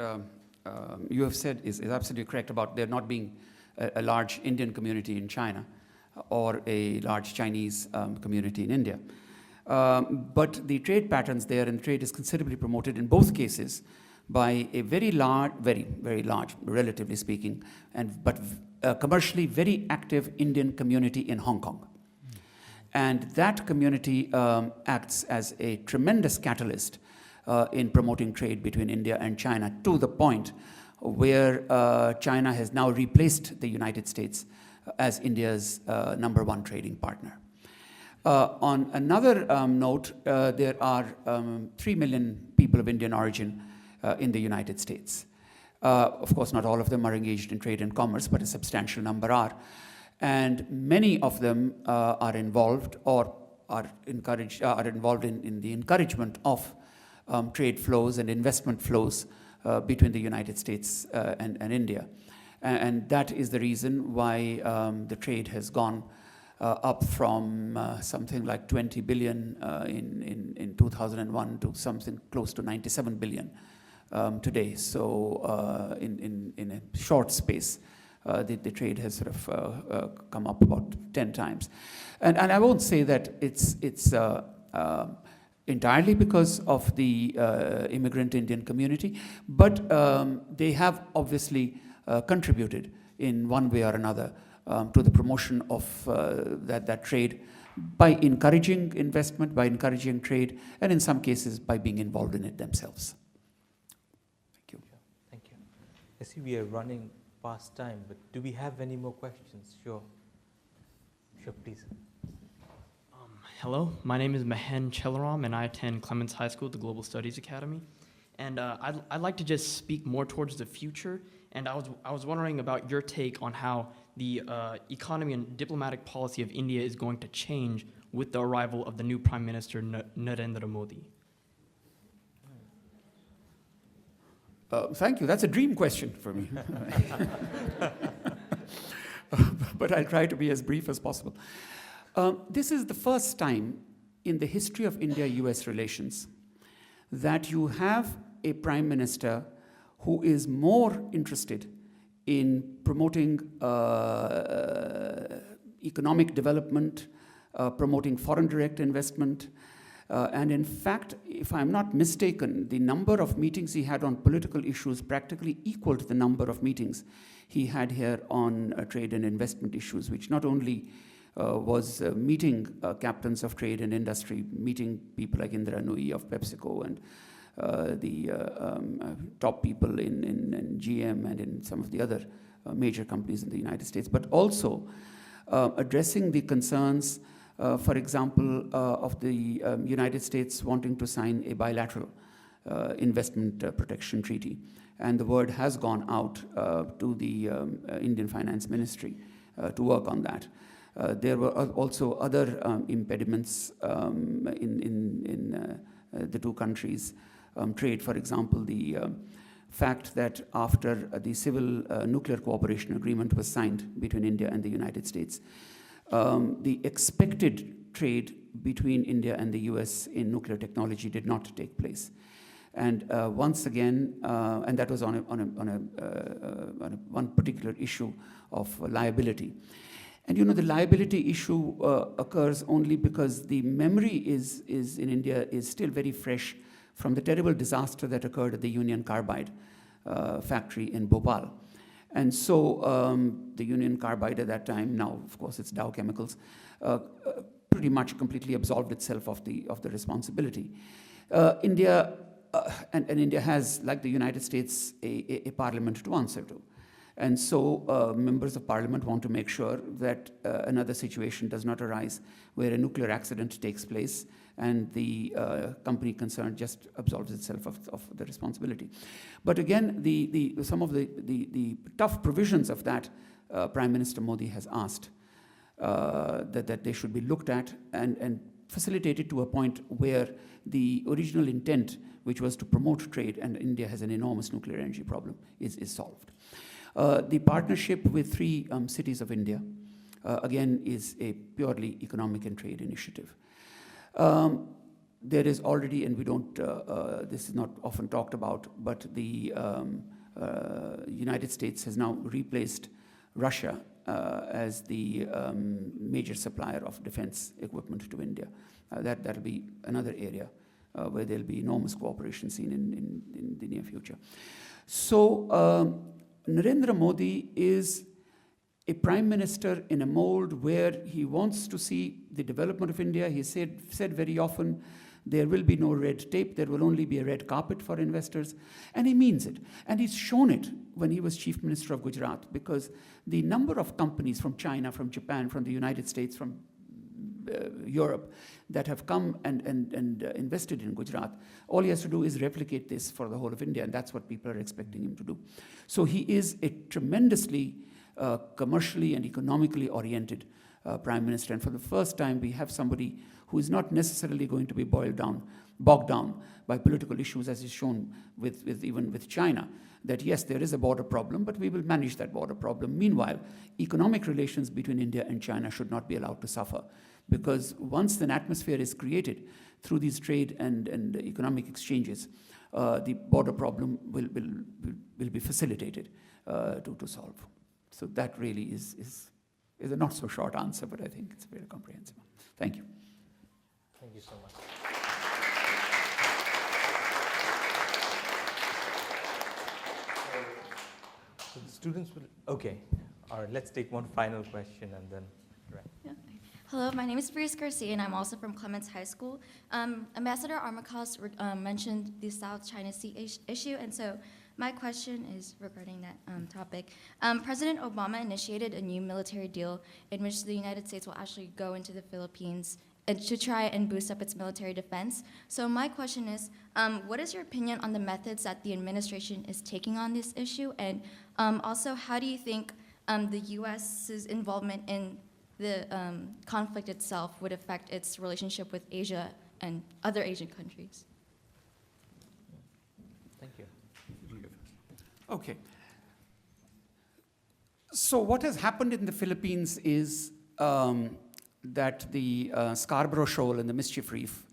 you have said is absolutely correct about there not being a large Indian community in China or a large Chinese community in India. But the trade patterns there, and trade is considerably promoted in both cases by a very large, very large, relatively speaking, but commercially very active Indian community in Hong Kong. And that community acts as a tremendous catalyst in promoting trade between India and China, to the point where China has now replaced the United States as India's #1 trading partner. On another note, there are 3 million people of Indian origin in the United States. Of course, not all of them are engaged in trade and commerce, but a substantial number are. And many of them are involved or are involved in the encouragement of trade flows and investment flows between the United States and India. And that is the reason why the trade has gone up from something like 20 billion in 2001 to something close to 97 billion today. So in a short space, the trade has sort of come up about 10 times. And I won't say that it's entirely because of the immigrant Indian community, but they have obviously contributed in one way or another to the promotion of that trade by encouraging investment, by encouraging trade, and in some cases by being involved in it themselves. Thank you. Thank you. I see we are running past time, but do we have any more questions? Sure. Sure, please. Hello, my name is Mahen Chelaram, and I attend Clements High School, the Global Studies Academy. And I'd like to just speak more towards the future. And I was wondering about your take on how the economy and diplomatic policy of India is going to change with the arrival of the new Prime Minister, Narendra Modi. Thank you. That's a dream question for me. But I'll try to be as brief as possible. This is the first time in the history of India-US relations that you have a prime minister who is more interested in promoting economic development, promoting foreign direct investment, and in fact, if I'm not mistaken, the number of meetings he had on political issues practically equaled the number of meetings he had here on trade and investment issues, which not only was meeting captains of trade and industry, meeting people like Indra Nooyi of PepsiCo and the top people in GM and in some of the other major companies in the United States, but also addressing the concerns, for example, of the United States wanting to sign a bilateral investment protection treaty. And the word has gone out to the Indian Finance Ministry to work on that. There were also other impediments in the two countries' trade. For example, the fact that after the civil nuclear cooperation agreement was signed between India and the United States, the expected trade between India and the US in nuclear technology did not take place. And once again, and that was on one particular issue of liability. And you know, the liability issue occurs only because the memory is in India is still very fresh from the terrible disaster that occurred at the Union Carbide factory in Bhopal. And so the Union Carbide at that time, now of course it's Dow Chemicals, pretty much completely absolved itself of the responsibility. India and India has, like the United States, a parliament to answer to. And so members of parliament want to make sure that another situation does not arise where a nuclear accident takes place and the company concerned just absolves itself of the responsibility. But again, some of the tough provisions of that, Prime Minister Modi has asked that they should be looked at and facilitated to a point where the original intent, which was to promote trade, and India has an enormous nuclear energy problem, is solved. The partnership with 3 cities of India, again, is a purely economic and trade initiative. There is already, and we don't, this is not often talked about, but the United States has now replaced Russia as the major supplier of defense equipment to India. That'll be another area where there'll be enormous cooperation seen in the near future. So Narendra Modi is a prime minister in a mold where he wants to see the development of India. He said very often, there will be no red tape, there will only be a red carpet for investors. And he means it. And he's shown it when he was chief minister of Gujarat, because the number of companies from China, from Japan, from the United States, from Europe that have come and invested in Gujarat, all he has to do is replicate this for the whole of India, and that's what people are expecting him to do. So he is a tremendously commercially and economically oriented prime minister, and for the first time we have somebody who is not necessarily going to be bogged down by political issues, as is shown even with China, that yes, there is a border problem, but we will manage that border problem. Meanwhile, economic relations between India and China should not be allowed to suffer, because once an atmosphere is created through these trade and economic exchanges, the border problem will be facilitated to solve. So that really is a not so short answer, but I think it's very comprehensive. Thank you. Thank you so much. So the students will, okay, all right, let's take one final question and then, right. Yeah. Hello, my name is Beresford, and I'm also from Clements High School. Ambassador Armacost mentioned the South China Sea issue, and so my question is regarding that topic. President Obama initiated a new military deal in which the United States will actually go into the Philippines and to try and boost up its military defense. So my question is, what is your opinion on the methods that the administration is taking on this issue? And also, how do you think the U.S.'s involvement in the conflict itself would affect its relationship with Asia and other Asian countries? Thank you. Okay. So what has happened in the Philippines is that the Scarborough Shoal and the Mischief Reef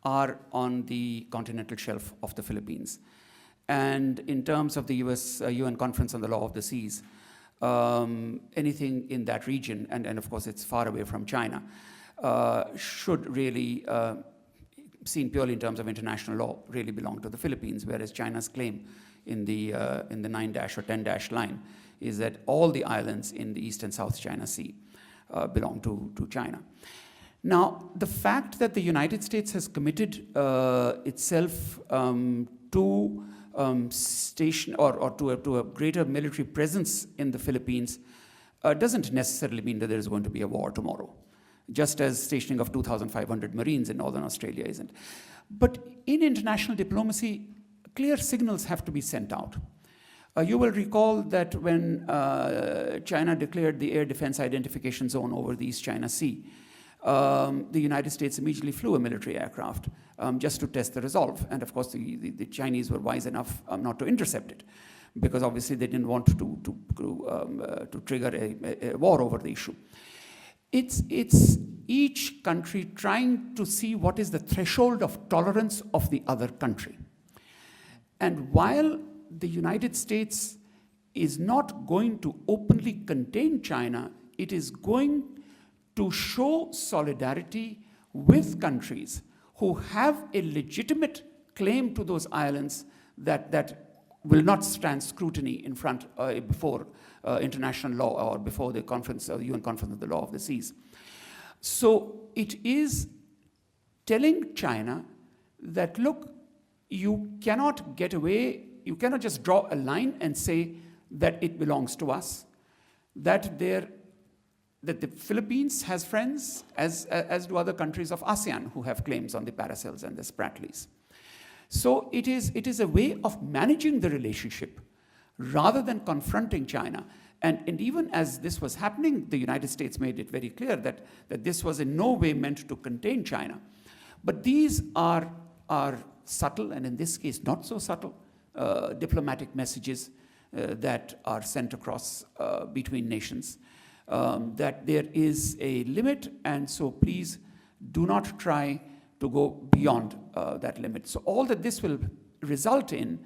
are on the continental shelf of the Philippines. And in terms of the UN Conference on the Law of the Seas, anything in that region, and of course it's far away from China, should really, seen purely in terms of international law, really belong to the Philippines, whereas China's claim in the 9- or 10- line is that all the islands in the East and South China Sea belong to China. Now, the fact that the United States has committed itself to station or to a greater military presence in the Philippines doesn't necessarily mean that there is going to be a war tomorrow, just as stationing of 2,500 Marines in Northern Australia isn't. But in international diplomacy, clear signals have to be sent out. You will recall that when China declared the air defense identification zone over the East China Sea, the United States immediately flew a military aircraft just to test the resolve. And of course, the Chinese were wise enough not to intercept it, because obviously they didn't want to trigger a war over the issue. It's each country trying to see what is the threshold of tolerance of the other country. And while the United States is not going to openly contain China, it is going to show solidarity with countries who have a legitimate claim to those islands that will not stand scrutiny in front before international law or before the conference, the UN Conference on the Law of the Seas. So it is telling China that, look, you cannot get away, you cannot just draw a line and say that it belongs to us, that the Philippines has friends, as do other countries of ASEAN who have claims on the Paracels and the Spratlys. So it is a way of managing the relationship rather than confronting China. And even as this was happening, the United States made it very clear that this was in no way meant to contain China. But these are subtle, and in this case not so subtle, diplomatic messages that are sent across between nations, that there is a limit, and so please do not try to go beyond that limit. So all that this will result in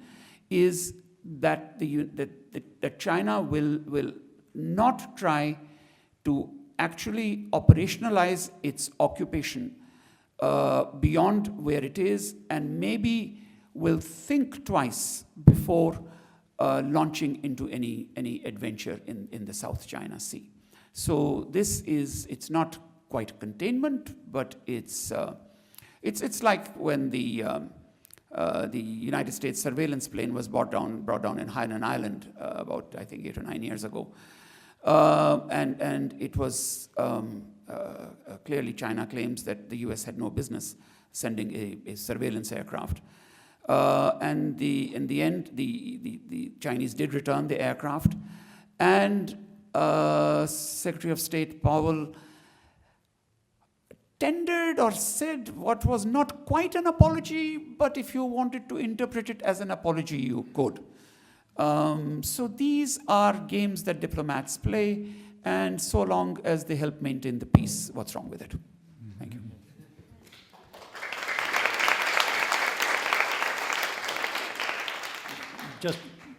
is that that China will not try to actually operationalize its occupation beyond where it is, and maybe will think twice before launching into any adventure in the South China Sea. So it's not quite containment, but it's like when the United States surveillance plane was brought down in Hainan Island about, I think, 8 or 9 years ago. And it was clearly China claims that the US had no business sending a surveillance aircraft. And in the end, the Chinese did return the aircraft, and Secretary of State Powell tendered or said what was not quite an apology, but if you wanted to interpret it as an apology, you could. So these are games that diplomats play, and so long as they help maintain the peace, what's wrong with it? Thank you.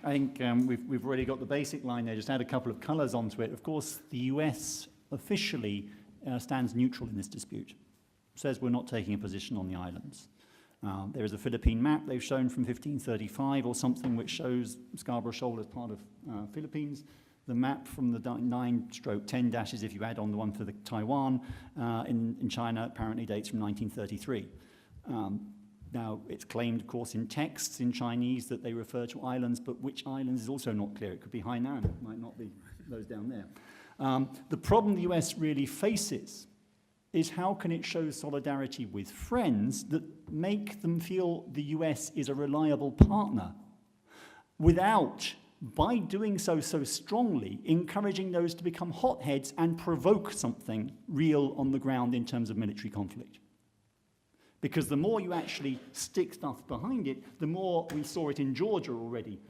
I think we've already got the basic line there. Just add a couple of colours onto it. Of course, the US officially stands neutral in this dispute. Says we're not taking a position on the islands. There is a Philippine map they've shown from 1535 or something which shows Scarborough Shoal as part of Philippines. the map from the 9/10 dashes, if you add on the one for the Taiwan, in China apparently dates from 1933. Now, it's claimed, of course, in texts in Chinese that they refer to islands, but which islands is also not clear. It could be Hainan, it might not be those down there. The problem the US really faces is how can it show solidarity with friends that make them feel the US is a reliable partner without, by doing so strongly, encouraging those to become hotheads and provoke something real on the ground in terms of military conflict. Because the more you actually stick stuff behind it, the more we saw it in Georgia already.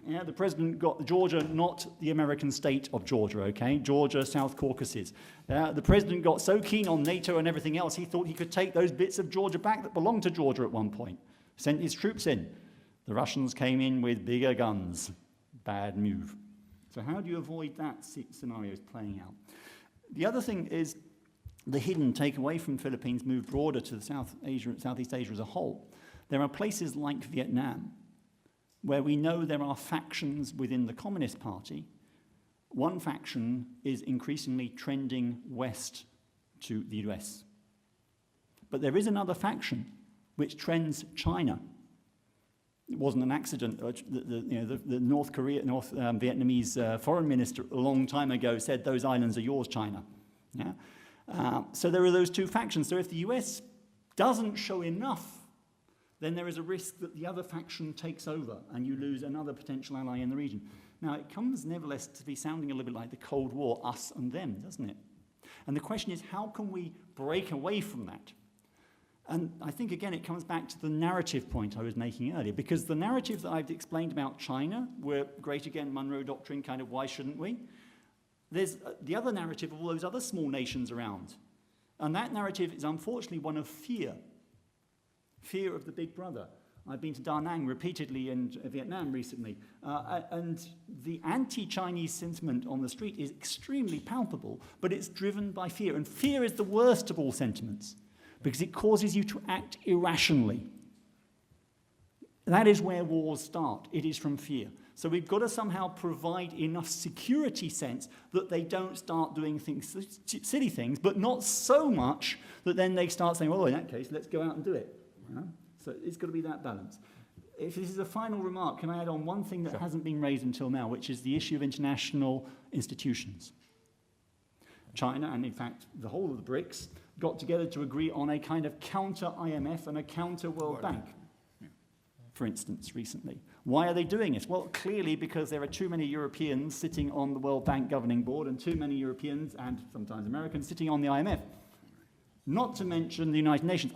The president got Georgia, not the American state of Georgia, okay? Georgia, South Caucasus. The president got so keen on NATO and everything else, he thought he could take those bits of Georgia back that belonged to Georgia at one point. Sent his troops in. The Russians came in with bigger guns. Bad move. So how do you avoid that scenarios playing out? The other thing is the hidden takeaway from Philippines move broader to the Southeast Asia as a whole. There are places like Vietnam where we know there are factions within the Communist Party. One faction is increasingly trending west to the US. But there is another faction which trends China. It wasn't an accident. The North Vietnamese foreign minister a long time ago said, "Those islands are yours, China." Yeah? So there are those two factions. So if the US doesn't show enough, then there is a risk that the other faction takes over and you lose another potential ally in the region. Now, it comes nevertheless to be sounding a little bit like the Cold War, us and them, doesn't it? And the question is, how can we break away from that? And I think, again, it comes back to the narrative point I was making earlier, because the narrative that I've explained about China, we're great again, Monroe Doctrine, kind of why shouldn't we? There's the other narrative of all those other small nations around. And that narrative is unfortunately one of fear. Fear of the big brother. I've been to Da Nang repeatedly in Vietnam recently, and the anti-Chinese sentiment on the street is extremely palpable, but it's driven by fear. And fear is the worst of all sentiments, because it causes you to act irrationally. That is where wars start. It is from fear. So we've got to somehow provide enough security sense that they don't start doing things, silly things, but not so much that then they start saying, well, in that case, let's go out and do it. So it's got to be that balance. If this is a final remark, can I add on one thing that hasn't been raised until now, which is the issue of international institutions. China, and in fact the whole of the BRICS, got together to agree on a kind of counter-IMF and a counter-World Bank, for instance, recently. Why are they doing it? Well, clearly because there are too many Europeans sitting on the World Bank governing board and too many Europeans, and sometimes Americans, sitting on the IMF. Not to mention the United Nations.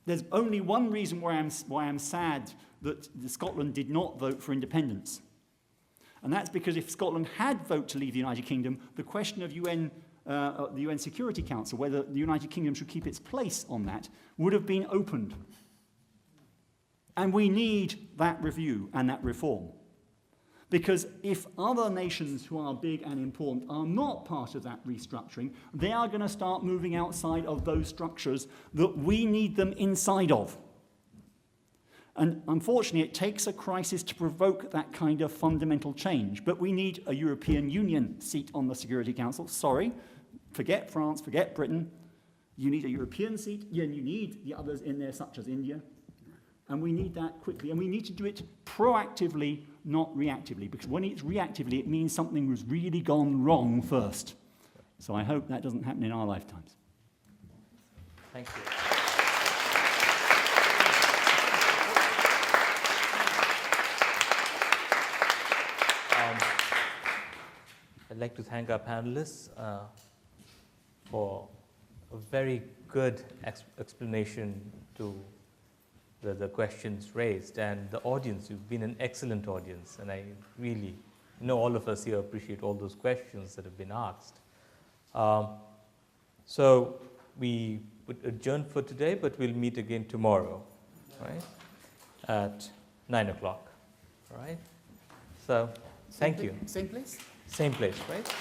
There's only one reason why I'm sad that Scotland did not vote for independence. And that's because if Scotland had voted to leave the United Kingdom, the question of the UN Security Council, whether the United Kingdom should keep its place on that, would have been opened. And we need that review and that reform. Because if other nations who are big and important are not part of that restructuring, they are going to start moving outside of those structures that we need them inside of. And unfortunately, it takes a crisis to provoke that kind of fundamental change. But we need a European Union seat on the Security Council. Sorry, forget France, forget Britain. You need a European seat, and you need the others in there, such as India. And we need that quickly. And we need to do it proactively, not reactively. Because when it's reactively, it means something was really gone wrong first. So I hope that doesn't happen in our lifetimes. Thank you. I'd like to thank our panelists for a very good explanation to the questions raised, and the audience. You've been an excellent audience, and I really know all of us here appreciate all those questions that have been asked. So we would adjourn for today, but we'll meet again tomorrow, right, at 9 o'clock, all right? So thank you. Same place? Same place, right?